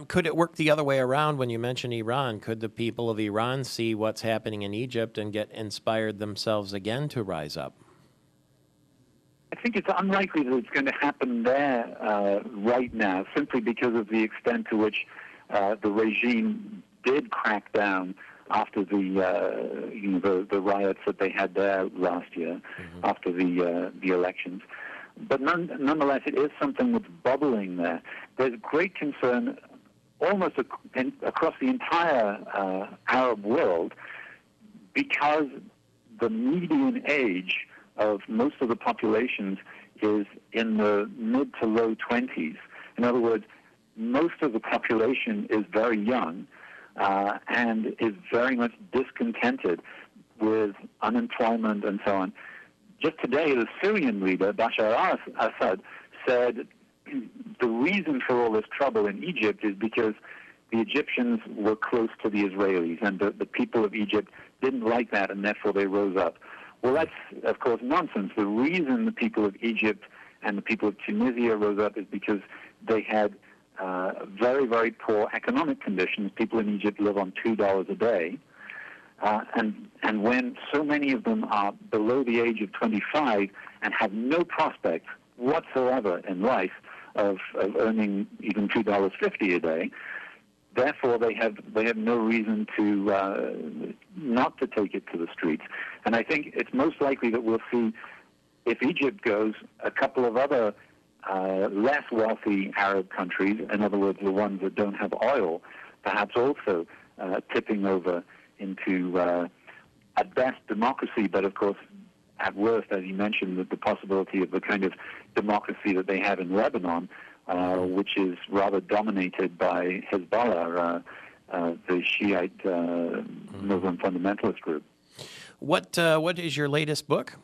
Could it work the other way around when you mention Iran? Could the people of Iran see what's happening in Egypt and get inspired themselves again to rise up? I think it's unlikely that it's going to happen there right now, simply because of the extent to which the regime did crack down after the riots that they had there last year, after the elections. But nonetheless, it is something that's bubbling there. There's great concern almost across the entire Arab world, because the median age of most of the populations is in the mid to low 20s. In other words, most of the population is very young and is very much discontented with unemployment and so on. Just today, the Syrian leader, Bashar al-Assad, said the reason for all this trouble in Egypt is because the Egyptians were close to the Israelis, and the people of Egypt didn't like that, and therefore they rose up. Well, that's, of course, nonsense. The reason the people of Egypt and the people of Tunisia rose up is because they had very, very poor economic conditions. People in Egypt live on $2 a day. And when so many of them are below the age of 25 and have no prospect whatsoever in life of earning even $2.50 a day, therefore they have no reason to not to take it to the streets. And I think it's most likely that we'll see, if Egypt goes, a couple of other less wealthy Arab countries, in other words, the ones that don't have oil, perhaps also tipping over into, at best, democracy, but of course, at worst, as you mentioned, the possibility of the kind of democracy that they have in Lebanon, which is rather dominated by Hezbollah, the Shiite Muslim fundamentalist group. What is your latest book?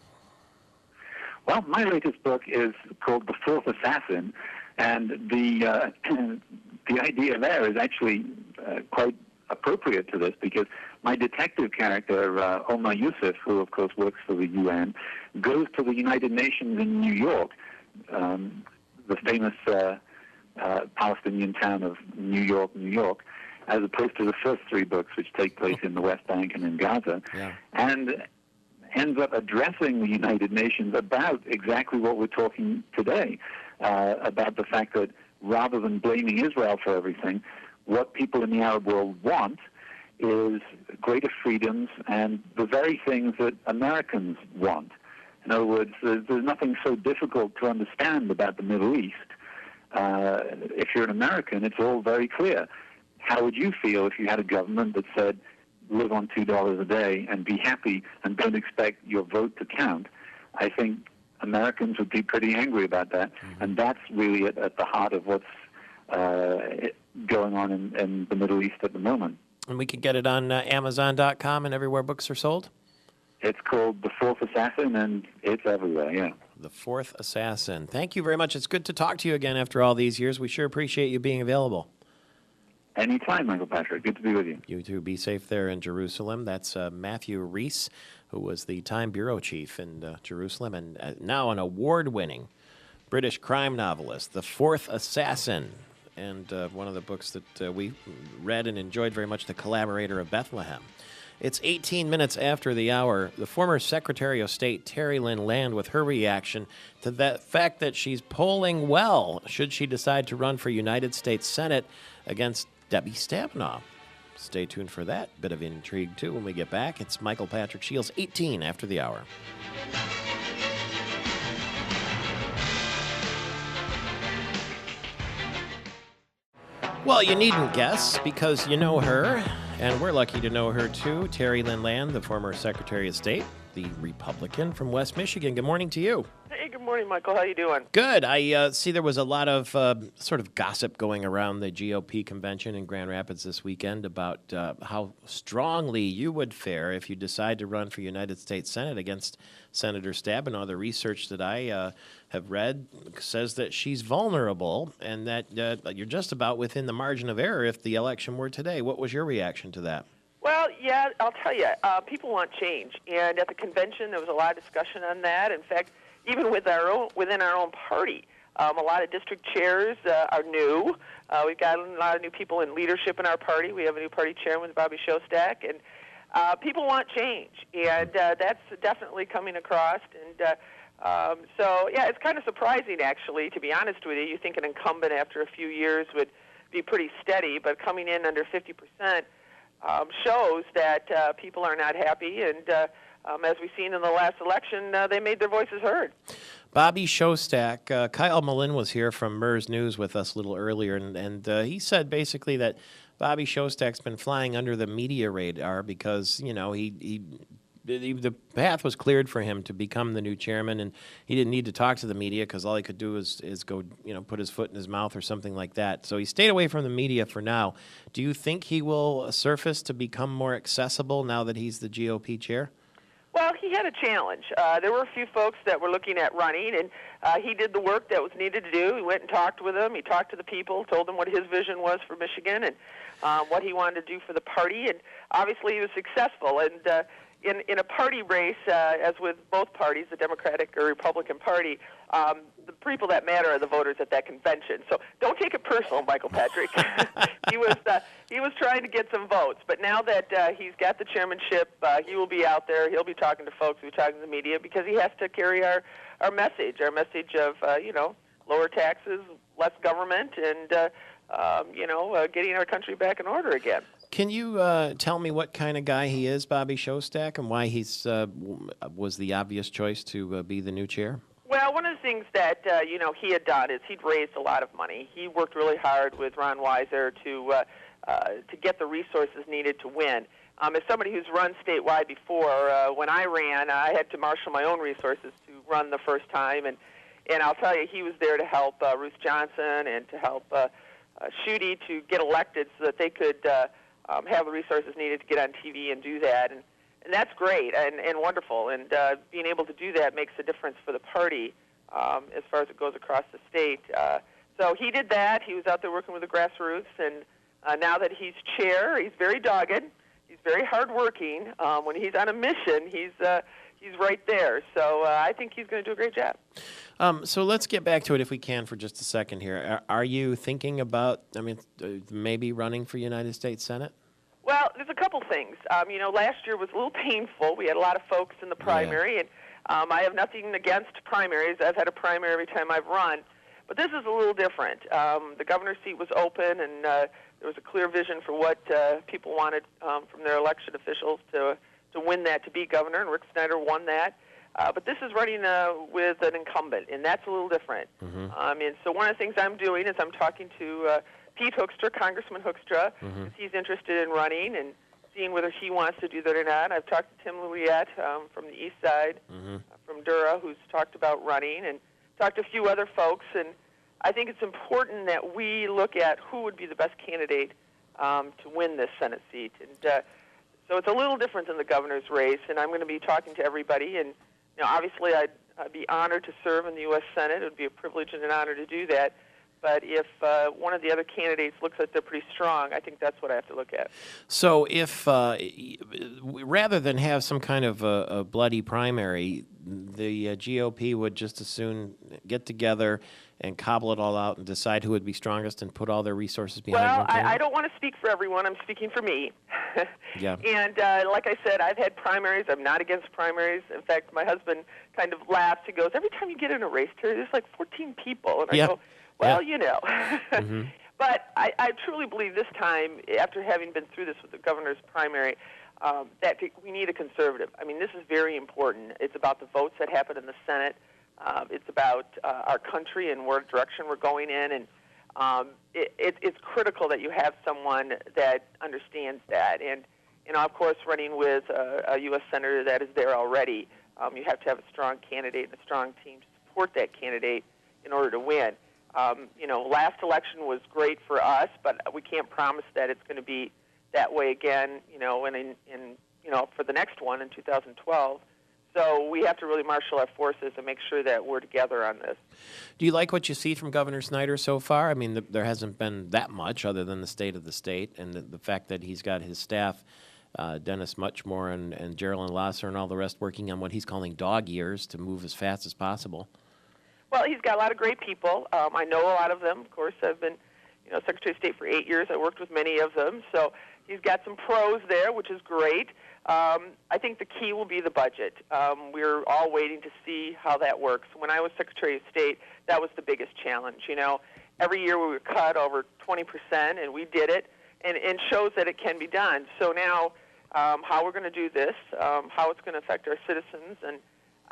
Well, my latest book is called The Fourth Assassin, and the the idea there is actually quite appropriate to this, because my detective character, Omar Yusuf, who of course works for the UN, goes to the United Nations in New York, the famous Palestinian town of New York, as opposed to the first three books, which take place in the West Bank and in Gaza, and ends up addressing the United Nations about exactly what we're talking today, about the fact that rather than blaming Israel for everything, what people in the Arab world want is greater freedoms and the very things that Americans want. In other words, there's nothing so difficult to understand about the Middle East. If you're an American, it's all very clear. How would you feel if you had a government that said, live on $2 a day and be happy and don't expect your vote to count? I think Americans would be pretty angry about that, and that's really at the heart of what's going on in the Middle East at the moment. And we can get it on Amazon.com and everywhere books are sold? It's called The Fourth Assassin, and it's everywhere, yeah. The Fourth Assassin. Thank you very much. It's good to talk to you again after all these years. We sure appreciate you being available. Anytime, Michael Patrick. Good to be with you. You too. Be safe there in Jerusalem. That's Matthew Reese, who was the Time Bureau Chief in Jerusalem, and now an award-winning British crime novelist, The Fourth Assassin. And one of the books that we read and enjoyed very much, The Collaborator of Bethlehem. It's 18 minutes after the hour. The former Secretary of State, Terry Lynn Land, with her reaction to the fact that she's polling well should she decide to run for United States Senate against Debbie Stabenow. Stay tuned for that bit of intrigue, too, when we get back. It's Michael Patrick Shields, 18 after the hour. Well, you needn't guess, because you know her, and we're lucky to know her, too. Terry Lynn Land, the former Secretary of State, the Republican from West Michigan. Good morning to you. Hey, good morning, Michael. How you doing? Good. I see there was a lot of sort of gossip going around the GOP convention in Grand Rapids this weekend about how strongly you would fare if you decide to run for United States Senate against Senator Stabenow. The research that I have read says that she's vulnerable and that you're just about within the margin of error if the election were today. What was your reaction to that? Well, yeah, I'll tell you. People want change, and at the convention there was a lot of discussion on that. In fact, even within our own party, a lot of district chairs are new. We've got a lot of new people in leadership in our party. We have a new party chairman, Bobby Shostak, and people want change, and that's definitely coming across. And so, yeah, it's kind of surprising, actually, to be honest with you. You think an incumbent after a few years would be pretty steady, but coming in under 50% shows that people are not happy, and as we've seen in the last election, they made their voices heard. Bobby Shostak, Kyle Malin was here from MERS News with us a little earlier, and he said basically that Bobby Shostak's been flying under the media radar because, you know, the path was cleared for him to become the new chairman, and he didn't need to talk to the media because all he could do is go, you know, put his foot in his mouth or something like that. So he stayed away from the media for now. Do you think he will surface to become more accessible now that he's the GOP chair? Well, he had a challenge. There were a few folks that were looking at running, and he did the work that was needed to do. He went and talked with them. He talked to the people, told them what his vision was for Michigan and what he wanted to do for the party, and obviously he was successful. And in a party race, as with both parties, the Democratic or Republican Party, the people that matter are the voters at that convention. So don't take it personal, Michael Patrick. He was trying to get some votes, but now that he's got the chairmanship, he will be out there. He'll be talking to folks. He'll be talking to the media because he has to carry our message of lower taxes, less government, and getting our country back in order again. Can you tell me what kind of guy he is, Bobby Shostak, and why he's was the obvious choice to be the new chair? Well, one of the things that he had done is he'd raised a lot of money. He worked really hard with Ron Weiser to get the resources needed to win. As somebody who's run statewide before, when I ran, I had to marshal my own resources to run the first time, and I'll tell you, he was there to help Ruth Johnson and to help Schuette to get elected so that they could have the resources needed to get on TV and do that. And And that's great and wonderful. And being able to do that makes a difference for the party as far as it goes across the state. So he did that. He was out there working with the grassroots. And now that he's chair, he's very dogged. He's very hardworking. When he's on a mission, he's right there. So I think he's going to do a great job. So let's get back to it if we can for just a second here. Are you thinking about, maybe running for United States Senate? Well, there's a couple things. Last year was a little painful. We had a lot of folks in the primary, and I have nothing against primaries. I've had a primary every time I've run. But this is a little different. The governor's seat was open, and there was a clear vision for what people wanted from their elected officials to win that, to be governor, and Rick Snyder won that. But this is running with an incumbent, and that's a little different. And so one of the things I'm doing is I'm talking to Pete Hoekstra, Congressman Hoekstra, because he's interested in running and seeing whether he wants to do that or not. I've talked to Tim Louiette from the east side, from Dura, who's talked about running, and talked to a few other folks. And I think it's important that we look at who would be the best candidate to win this Senate seat. And so it's a little different than the governor's race, and I'm going to be talking to everybody. And obviously, I'd be honored to serve in the U.S. Senate. It would be a privilege and an honor to do that. But if one of the other candidates looks like they're pretty strong, I think that's what I have to look at. So if, rather than have some kind of a bloody primary, the GOP would just as soon get together and cobble it all out and decide who would be strongest and put all their resources behind one candidate? I don't want to speak for everyone. I'm speaking for me. Yeah. And like I said, I've had primaries. I'm not against primaries. In fact, my husband kind of laughs. He goes, every time you get in a race, Terry, there's like 14 people. And I go, well, But I truly believe this time, after having been through this with the governor's primary, that we need a conservative. I mean, this is very important. It's about the votes that happen in the Senate. It's about our country and what direction we're going in. And it's critical that you have someone that understands that. And, of course, running with a U.S. Senator that is there already, you have to have a strong candidate and a strong team to support that candidate in order to win. Last election was great for us, but we can't promise that it's going to be that way again, and for the next one in 2012. So we have to really marshal our forces and make sure that we're together on this. Do you like what you see from Governor Snyder so far? I mean, there hasn't been that much other than the state of the state and the fact that he's got his staff, Dennis Muchmore and Geraldine Lasser and all the rest working on what he's calling dog years to move as fast as possible. Well, he's got a lot of great people. I know a lot of them. Of course, I've been, Secretary of State for 8 years. I worked with many of them. So he's got some pros there, which is great. I think the key will be the budget. We're all waiting to see how that works. When I was Secretary of State, that was the biggest challenge. Every year we were cut over 20%, and we did it, and it shows that it can be done. So now how we're going to do this, how it's going to affect our citizens, and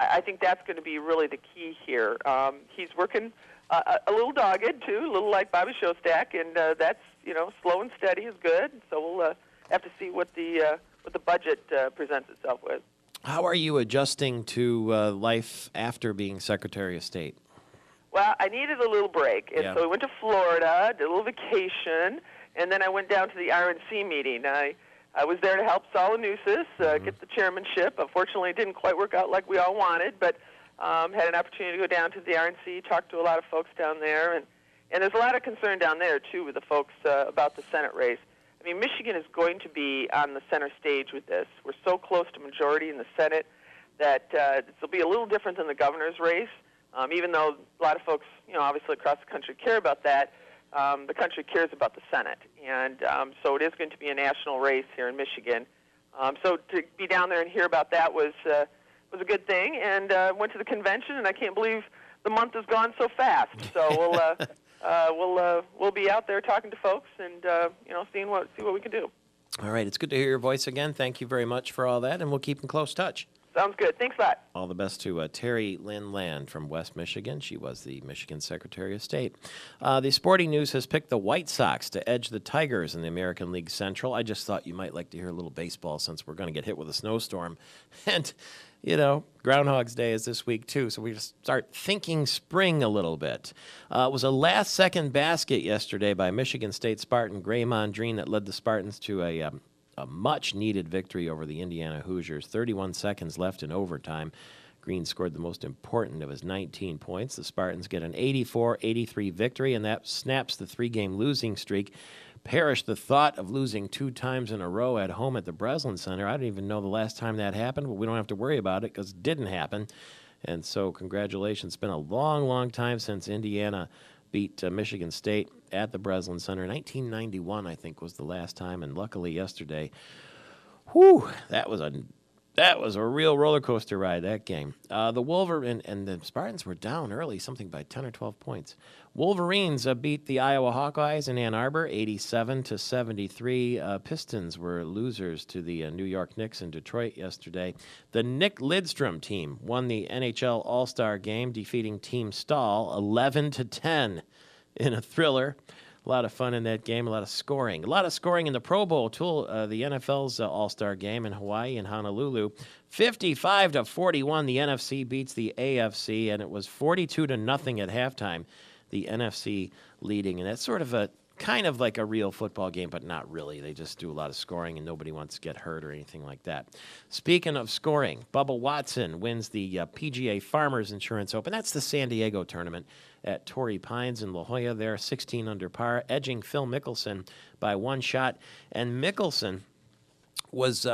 I think that's going to be really the key here. He's working a little dogged, too, a little like Bobby Shostak, and that's, slow and steady is good. So we'll have to see what the budget presents itself with. How are you adjusting to life after being Secretary of State? Well, I needed a little break, and so I went to Florida, did a little vacation, and then I went down to the RNC meeting. I was there to help Saul Anousis get the chairmanship. Unfortunately, it didn't quite work out like we all wanted, but had an opportunity to go down to the RNC, talk to a lot of folks down there, and there's a lot of concern down there, too, with the folks about the Senate race. I mean, Michigan is going to be on the center stage with this. We're so close to majority in the Senate that this will be a little different than the governor's race, even though a lot of folks, obviously across the country care about that. The country cares about the Senate, and so it is going to be a national race here in Michigan. So to be down there and hear about that was a good thing, and went to the convention, and I can't believe the month has gone so fast. So we'll be out there talking to folks and see what we can do. All right, it's good to hear your voice again. Thank you very much for all that, and we'll keep in close touch. Sounds good. Thanks a lot. All the best to Terry Lynn Land from West Michigan. She was the Michigan Secretary of State. The Sporting News has picked the White Sox to edge the Tigers in the American League Central. I just thought you might like to hear a little baseball since we're going to get hit with a snowstorm. And, Groundhog's Day is this week, too, so we just start thinking spring a little bit. It was a last-second basket yesterday by Michigan State Spartan Gray Mondrine that led the Spartans to a a much-needed victory over the Indiana Hoosiers. 31 seconds left in overtime. Green scored the most important of his 19 points. The Spartans get an 84-83 victory, and that snaps the three-game losing streak. Perish the thought of losing 2 times in a row at home at the Breslin Center. I don't even know the last time that happened, but we don't have to worry about it because it didn't happen. And so congratulations. It's been a long, long time since Indiana beat Michigan State at the Breslin Center. 1991, I think, was the last time, and luckily yesterday, that was a real roller coaster ride, that game. The Wolverines and the Spartans were down early, something by 10 or 12 points. Wolverines beat the Iowa Hawkeyes in Ann Arbor, 87-73. Pistons were losers to the New York Knicks in Detroit yesterday. The Nick Lidstrom team won the NHL All-Star Game, defeating Team Stahl 11-10 in a thriller. A lot of fun in that game, a lot of scoring. A lot of scoring in the Pro Bowl, too, the NFL's All-Star Game in Hawaii and Honolulu. 55-41, the NFC beats the AFC, and it was 42-0 at halftime, the NFC leading. And that's sort of kind of like a real football game, but not really. They just do a lot of scoring, and nobody wants to get hurt or anything like that. Speaking of scoring, Bubba Watson wins the PGA Farmers Insurance Open. That's the San Diego tournament at Torrey Pines in La Jolla. There, 16 under par, edging Phil Mickelson by 1 shot. And Mickelson was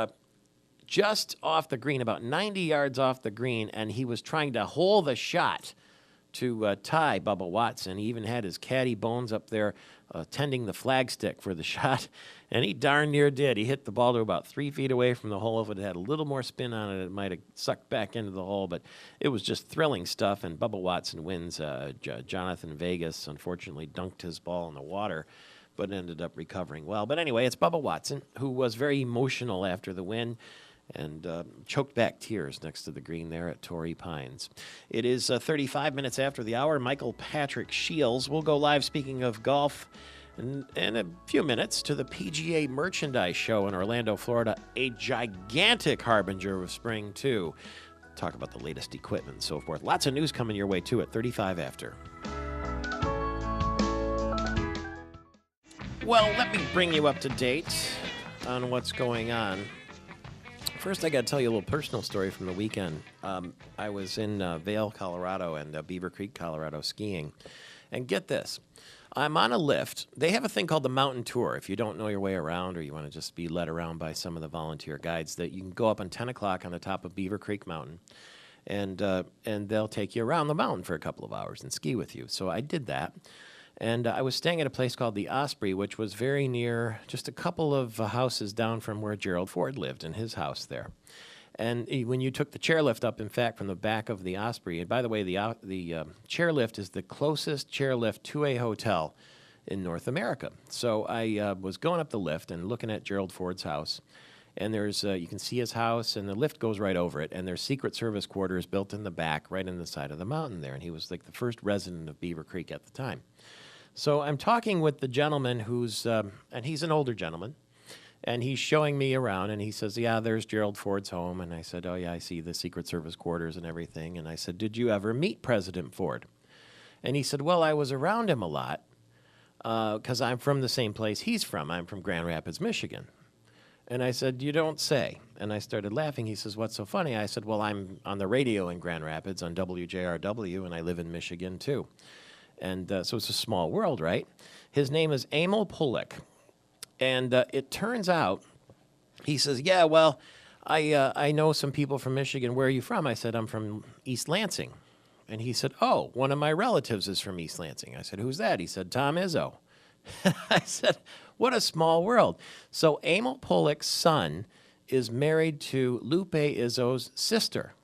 just off the green, about 90 yards off the green, and he was trying to hole the shot to tie Bubba Watson. He even had his caddy Bones up there tending the flagstick for the shot, and he darn near did. He hit the ball to about 3 feet away from the hole. If it had a little more spin on it, it might have sucked back into the hole, but it was just thrilling stuff, and Bubba Watson wins. Jonathan Vegas, unfortunately, dunked his ball in the water, but ended up recovering well. But anyway, it's Bubba Watson, who was very emotional after the win, and choked back tears next to the green there at Torrey Pines. It is 35 minutes after the hour. Michael Patrick Shields will go live, speaking of golf, in a few minutes to the PGA Merchandise Show in Orlando, Florida, a gigantic harbinger of spring, too. Talk about the latest equipment and so forth. Lots of news coming your way, too, at 35 after. Well, let me bring you up to date on what's going on. First, I got to tell you a little personal story from the weekend. I was in Vail, Colorado, and Beaver Creek, Colorado, skiing. And get this, I'm on a lift. They have a thing called the Mountain Tour. If you don't know your way around or you want to just be led around by some of the volunteer guides, that you can go up on 10 o'clock on the top of Beaver Creek Mountain, and they'll take you around the mountain for a couple of hours and ski with you. So I did that. And I was staying at a place called the Osprey, which was very near, just a couple of houses down from where Gerald Ford lived in his house there. And when you took the chairlift up, in fact, from the back of the Osprey, and by the way, the chairlift is the closest chairlift to a hotel in North America. So I was going up the lift and looking at Gerald Ford's house. And there's you can see his house, and the lift goes right over it. And there's Secret Service quarters built in the back, right in the side of the mountain there. And he was like the first resident of Beaver Creek at the time. So I'm talking with the gentleman who's, and he's an older gentleman, and he's showing me around, and he says, yeah, there's Gerald Ford's home. And I said, oh, yeah, I see the Secret Service quarters and everything. And I said, did you ever meet President Ford? And he said, well, I was around him a lot because I'm from the same place he's from. I'm from Grand Rapids, Michigan. And I said, you don't say. And I started laughing. He says, what's so funny? I said, well, I'm on the radio in Grand Rapids on WJRW, and I live in Michigan, too. And so it's a small world, right? His name is Emil Pulick. And it turns out, he says, yeah, well, I know some people from Michigan. Where are you from? I said, I'm from East Lansing. And he said, oh, one of my relatives is from East Lansing. I said, who's that? He said, Tom Izzo. I said, what a small world. So Emil Pulick's son is married to Lupe Izzo's sister.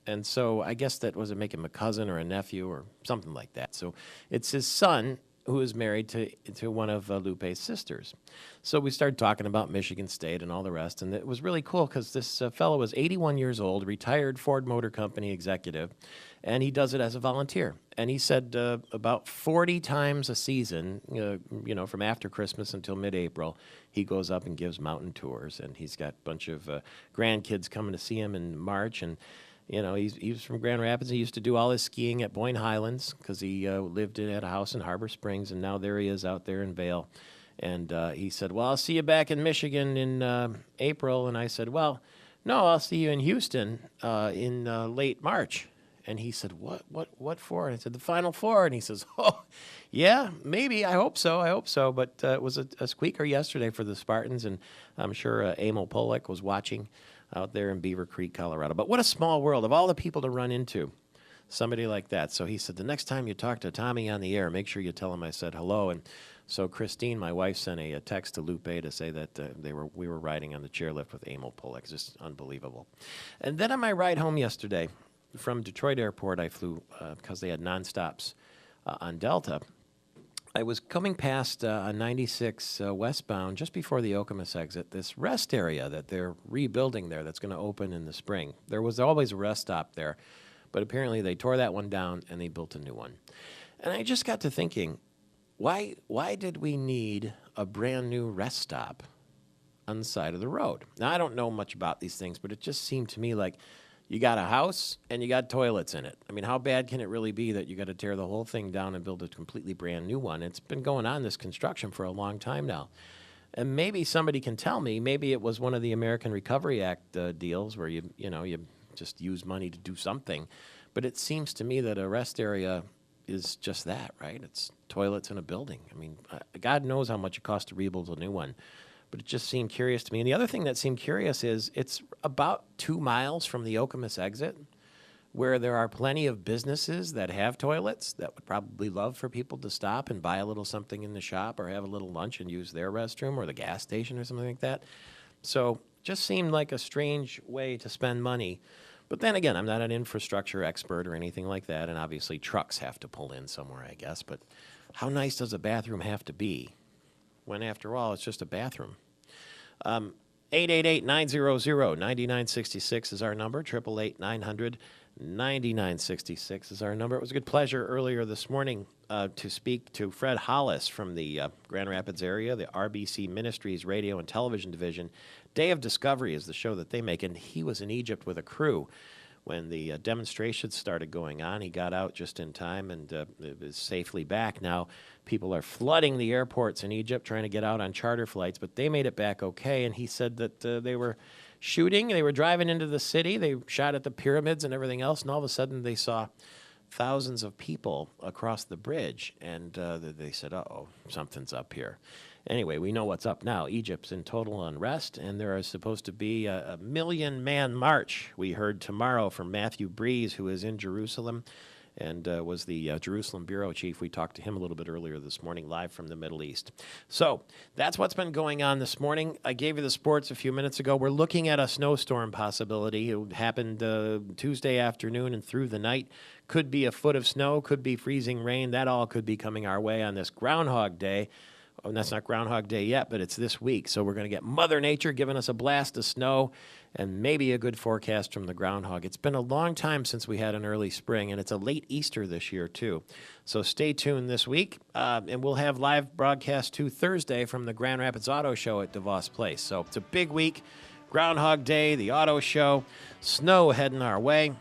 And so I guess that was make him a cousin or a nephew or something like that. So it's his son who is married to one of Lupe's sisters. So we started talking about Michigan State and all the rest, and it was really cool because this fellow was 81 years old, retired Ford Motor Company executive, and he does it as a volunteer. And he said about 40 times a season, from after Christmas until mid-April, he goes up and gives mountain tours, and he's got a bunch of grandkids coming to see him in March, and he's from Grand Rapids. He used to do all his skiing at Boyne Highlands because he lived at a house in Harbor Springs, and now there he is out there in Vail. And he said, well, I'll see you back in Michigan in April. And I said, well, no, I'll see you in Houston in late March. And he said, what for? And I said, the Final Four. And he says, oh, yeah, maybe. I hope so. But it was a squeaker yesterday for the Spartans. And I'm sure Emil Pollock was watching out there in Beaver Creek, Colorado. But what a small world of all the people to run into. Somebody like that. So he said, the next time you talk to Tommy on the air, make sure you tell him I said hello. And so Christine, my wife, sent a text to Lupe to say that we were riding on the chairlift with Emil Pollock. It's just unbelievable. And then on my ride home yesterday from Detroit Airport, I flew because they had nonstops on Delta. I was coming past on 96 westbound just before the Okemos exit, this rest area that they're rebuilding there that's going to open in the spring. There was always a rest stop there, but apparently they tore that one down and they built a new one. And I just got to thinking, why did we need a brand new rest stop on the side of the road? Now, I don't know much about these things, but it just seemed to me like you got a house and you got toilets in it. I mean, how bad can it really be that you got to tear the whole thing down and build a completely brand new one? It's been going on, this construction, for a long time now. And maybe somebody can tell me, maybe it was one of the American Recovery Act deals where you just use money to do something. But it seems to me that a rest area is just that, right? It's toilets in a building. I mean, God knows how much it costs to rebuild a new one. But it just seemed curious to me. And the other thing that seemed curious is it's about 2 miles from the Okemos exit, where there are plenty of businesses that have toilets that would probably love for people to stop and buy a little something in the shop or have a little lunch and use their restroom or the gas station or something like that. So just seemed like a strange way to spend money. But then again, I'm not an infrastructure expert or anything like that, and obviously trucks have to pull in somewhere, I guess. But how nice does a bathroom have to be when, after all, it's just a bathroom? 888-900-9966 is our number. 888-900-9966 is our number. It was a good pleasure earlier this morning to speak to Fred Hollis from the Grand Rapids area, the RBC Ministries Radio and Television Division. Day of Discovery is the show that they make, and he was in Egypt with a crew when the demonstrations started going on. He got out just in time and is safely back. Now, people are flooding the airports in Egypt trying to get out on charter flights, but they made it back okay. And he said that they were shooting. They were driving into the city. They shot at the pyramids and everything else, and all of a sudden they saw thousands of people across the bridge, and they said, uh-oh, something's up here. Anyway, we know what's up now. Egypt's in total unrest, and there is supposed to be a million-man march, we heard tomorrow, from Matthew Breeze, who is in Jerusalem and was the Jerusalem bureau chief. We talked to him a little bit earlier this morning, live from the Middle East. So that's what's been going on this morning. I gave you the sports a few minutes ago. We're looking at a snowstorm possibility. It happened Tuesday afternoon and through the night. Could be a foot of snow, could be freezing rain. That all could be coming our way on this Groundhog Day. Oh, and that's not Groundhog Day yet, but it's this week. So we're going to get Mother Nature giving us a blast of snow and maybe a good forecast from the groundhog. It's been a long time since we had an early spring, and it's a late Easter this year, too. So stay tuned this week, and we'll have live broadcast too Thursday from the Grand Rapids Auto Show at DeVos Place. So it's a big week. Groundhog Day, the auto show, snow heading our way,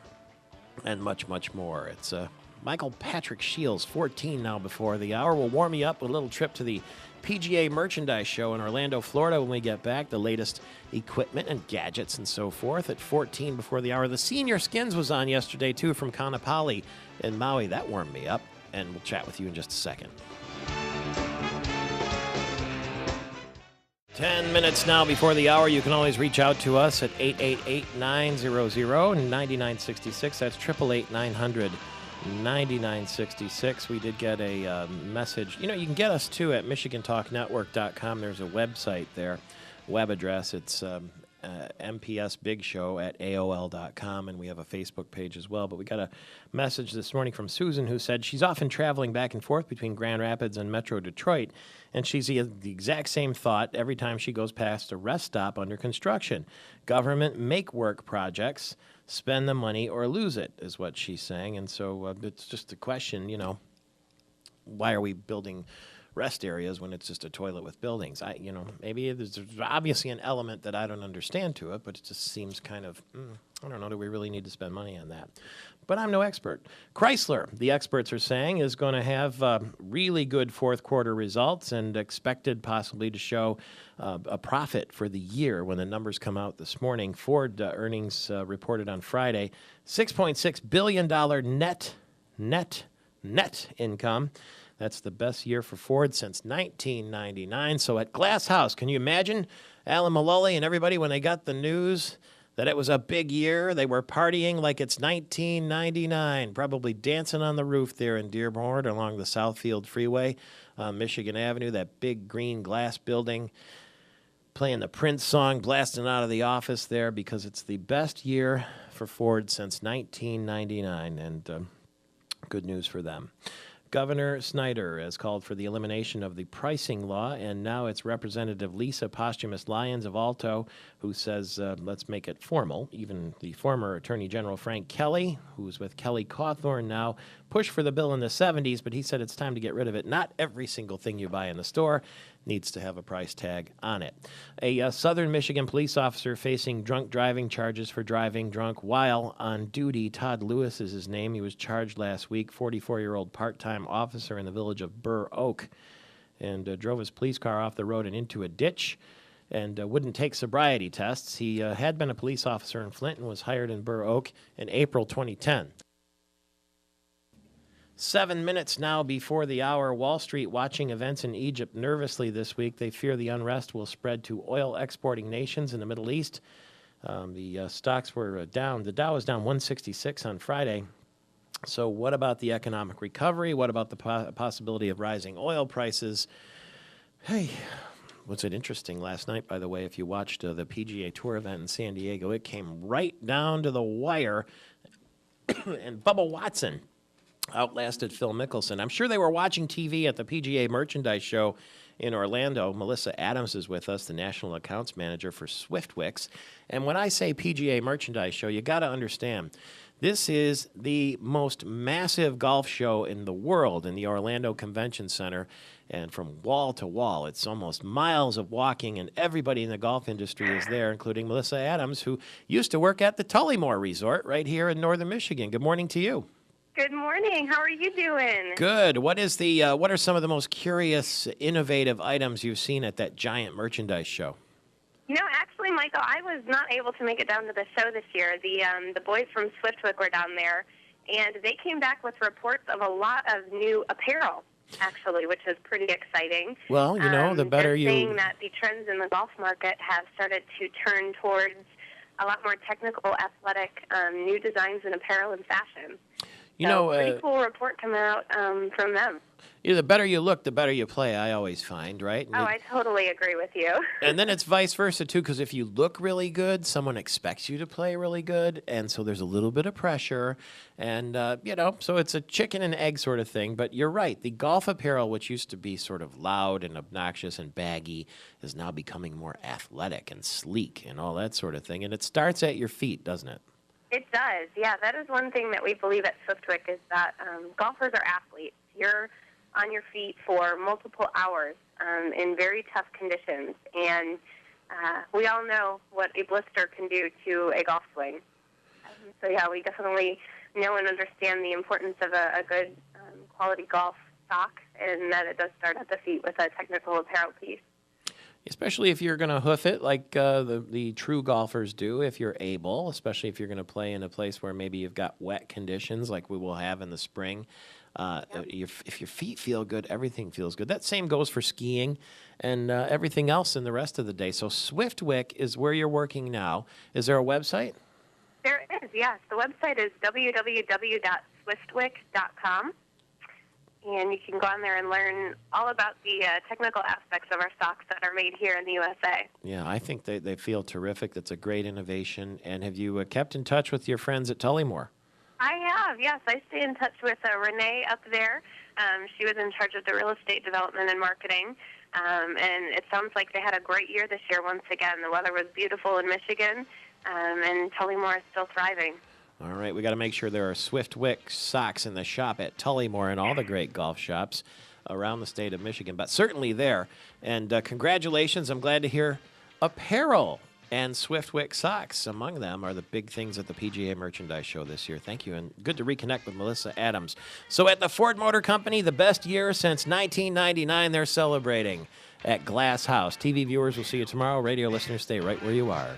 and much, much more. It's Michael Patrick Shields, 14 now before the hour. We'll warm you up with a little trip to the PGA Merchandise Show in Orlando, Florida when we get back. The latest equipment and gadgets and so forth at 14 before the hour. The Senior Skins was on yesterday, too, from Kaanapali in Maui. That warmed me up, and we'll chat with you in just a second. 10 minutes now before the hour. You can always reach out to us at 888-900-9966. That's 888-900-9966. We did get a message. You can get us, too, at MichiganTalkNetwork.com. There's a website there, web address. It's mpsbigshow@aol.com, and we have a Facebook page as well. But we got a message this morning from Susan, who said she's often traveling back and forth between Grand Rapids and Metro Detroit, and she's the exact same thought every time she goes past a rest stop under construction. Government make work projects, spend the money or lose it, is what she's saying. And so it's just a question, why are we building rest areas when it's just a toilet with buildings? Maybe there's obviously an element that I don't understand to it, but it just seems kind of, I don't know, do we really need to spend money on that? But I'm no expert. Chrysler, the experts are saying, is going to have really good fourth quarter results and expected possibly to show a profit for the year when the numbers come out this morning. Ford earnings reported on Friday, $6.6 billion net income. That's the best year for Ford since 1999. So at Glass House, can you imagine Alan Mulally and everybody when they got the news that it was a big year? They were partying like it's 1999, probably dancing on the roof there in Dearborn along the Southfield Freeway, Michigan Avenue, that big green glass building, playing the Prince song, blasting out of the office there because it's the best year for Ford since 1999, and good news for them. Governor Snyder has called for the elimination of the pricing law, and now it's Representative Lisa Posthumus Lyons of Alto who says, let's make it formal. Even the former Attorney General Frank Kelly, who's with Kelly Cawthorn now, pushed for the bill in the 70s, but he said it's time to get rid of it. Not every single thing you buy in the store needs to have a price tag on it. A Southern Michigan police officer facing drunk driving charges for driving drunk while on duty. Todd Lewis is his name. He was charged last week, 44-year-old part-time officer in the village of Burr Oak, and drove his police car off the road and into a ditch and wouldn't take sobriety tests. He had been a police officer in Flint and was hired in Burr Oak in April 2010. 7 minutes now before the hour. Wall Street watching events in Egypt nervously this week. They fear the unrest will spread to oil exporting nations in the Middle East. The stocks were down. The Dow was down 166 on Friday. So what about the economic recovery? What about the possibility of rising oil prices? Hey, was it interesting last night, by the way, if you watched the PGA Tour event in San Diego, it came right down to the wire, and Bubba Watson outlasted Phil Mickelson. I'm sure they were watching TV at the PGA Merchandise Show in Orlando. Melissa Adams is with us, the National Accounts Manager for Swiftwicks. And when I say PGA Merchandise Show, you got to understand, this is the most massive golf show in the world in the Orlando Convention Center. And from wall to wall, it's almost miles of walking, and everybody in the golf industry is there, including Melissa Adams, who used to work at the Tullymore Resort right here in northern Michigan. Good morning to you. Good morning. How are you doing? Good. What are some of the most curious, innovative items you've seen at that giant merchandise show? You know, actually, Michael, I was not able to make it down to the show this year. The boys from Swiftwick were down there, and they came back with reports of a lot of new apparel, actually, which is pretty exciting. Well, you know, the better you... They're saying that the trends in the golf market have started to turn towards a lot more technical, athletic, new designs in apparel and fashion. You know, pretty cool report coming out from them. The better you look, the better you play, I always find, right? Oh, I totally agree with you. And then it's vice versa, too, because if you look really good, someone expects you to play really good, and so there's a little bit of pressure, and, so it's a chicken and egg sort of thing. But you're right, the golf apparel, which used to be sort of loud and obnoxious and baggy, is now becoming more athletic and sleek and all that sort of thing, and it starts at your feet, doesn't it? It does, yeah. That is one thing that we believe at Swiftwick is that golfers are athletes. You're on your feet for multiple hours in very tough conditions, and we all know what a blister can do to a golf swing. So, yeah, we definitely know and understand the importance of a good quality golf sock, and that it does start at the feet with a technical apparel piece. Especially if you're going to hoof it like the true golfers do, if you're able, especially if you're going to play in a place where maybe you've got wet conditions like we will have in the spring. If your feet feel good, everything feels good. That same goes for skiing and everything else in the rest of the day. So Swiftwick is where you're working now. Is there a website? There is, yes. The website is www.swiftwick.com. And you can go on there and learn all about the technical aspects of our socks that are made here in the USA. Yeah, I think they feel terrific. That's a great innovation. And have you kept in touch with your friends at Tullymore? I have, yes. I stay in touch with Renee up there. She was in charge of the real estate development and marketing. And it sounds like they had a great year this year once again. The weather was beautiful in Michigan, and Tullymore is still thriving. All right, we got to make sure there are Swiftwick socks in the shop at Tullymore and all the great golf shops around the state of Michigan, but certainly there. And congratulations, I'm glad to hear apparel and Swiftwick socks. Among them are the big things at the PGA Merchandise Show this year. Thank you, and good to reconnect with Melissa Adams. So at the Ford Motor Company, the best year since 1999 they're celebrating at Glass House. TV viewers will see you tomorrow. Radio listeners, stay right where you are.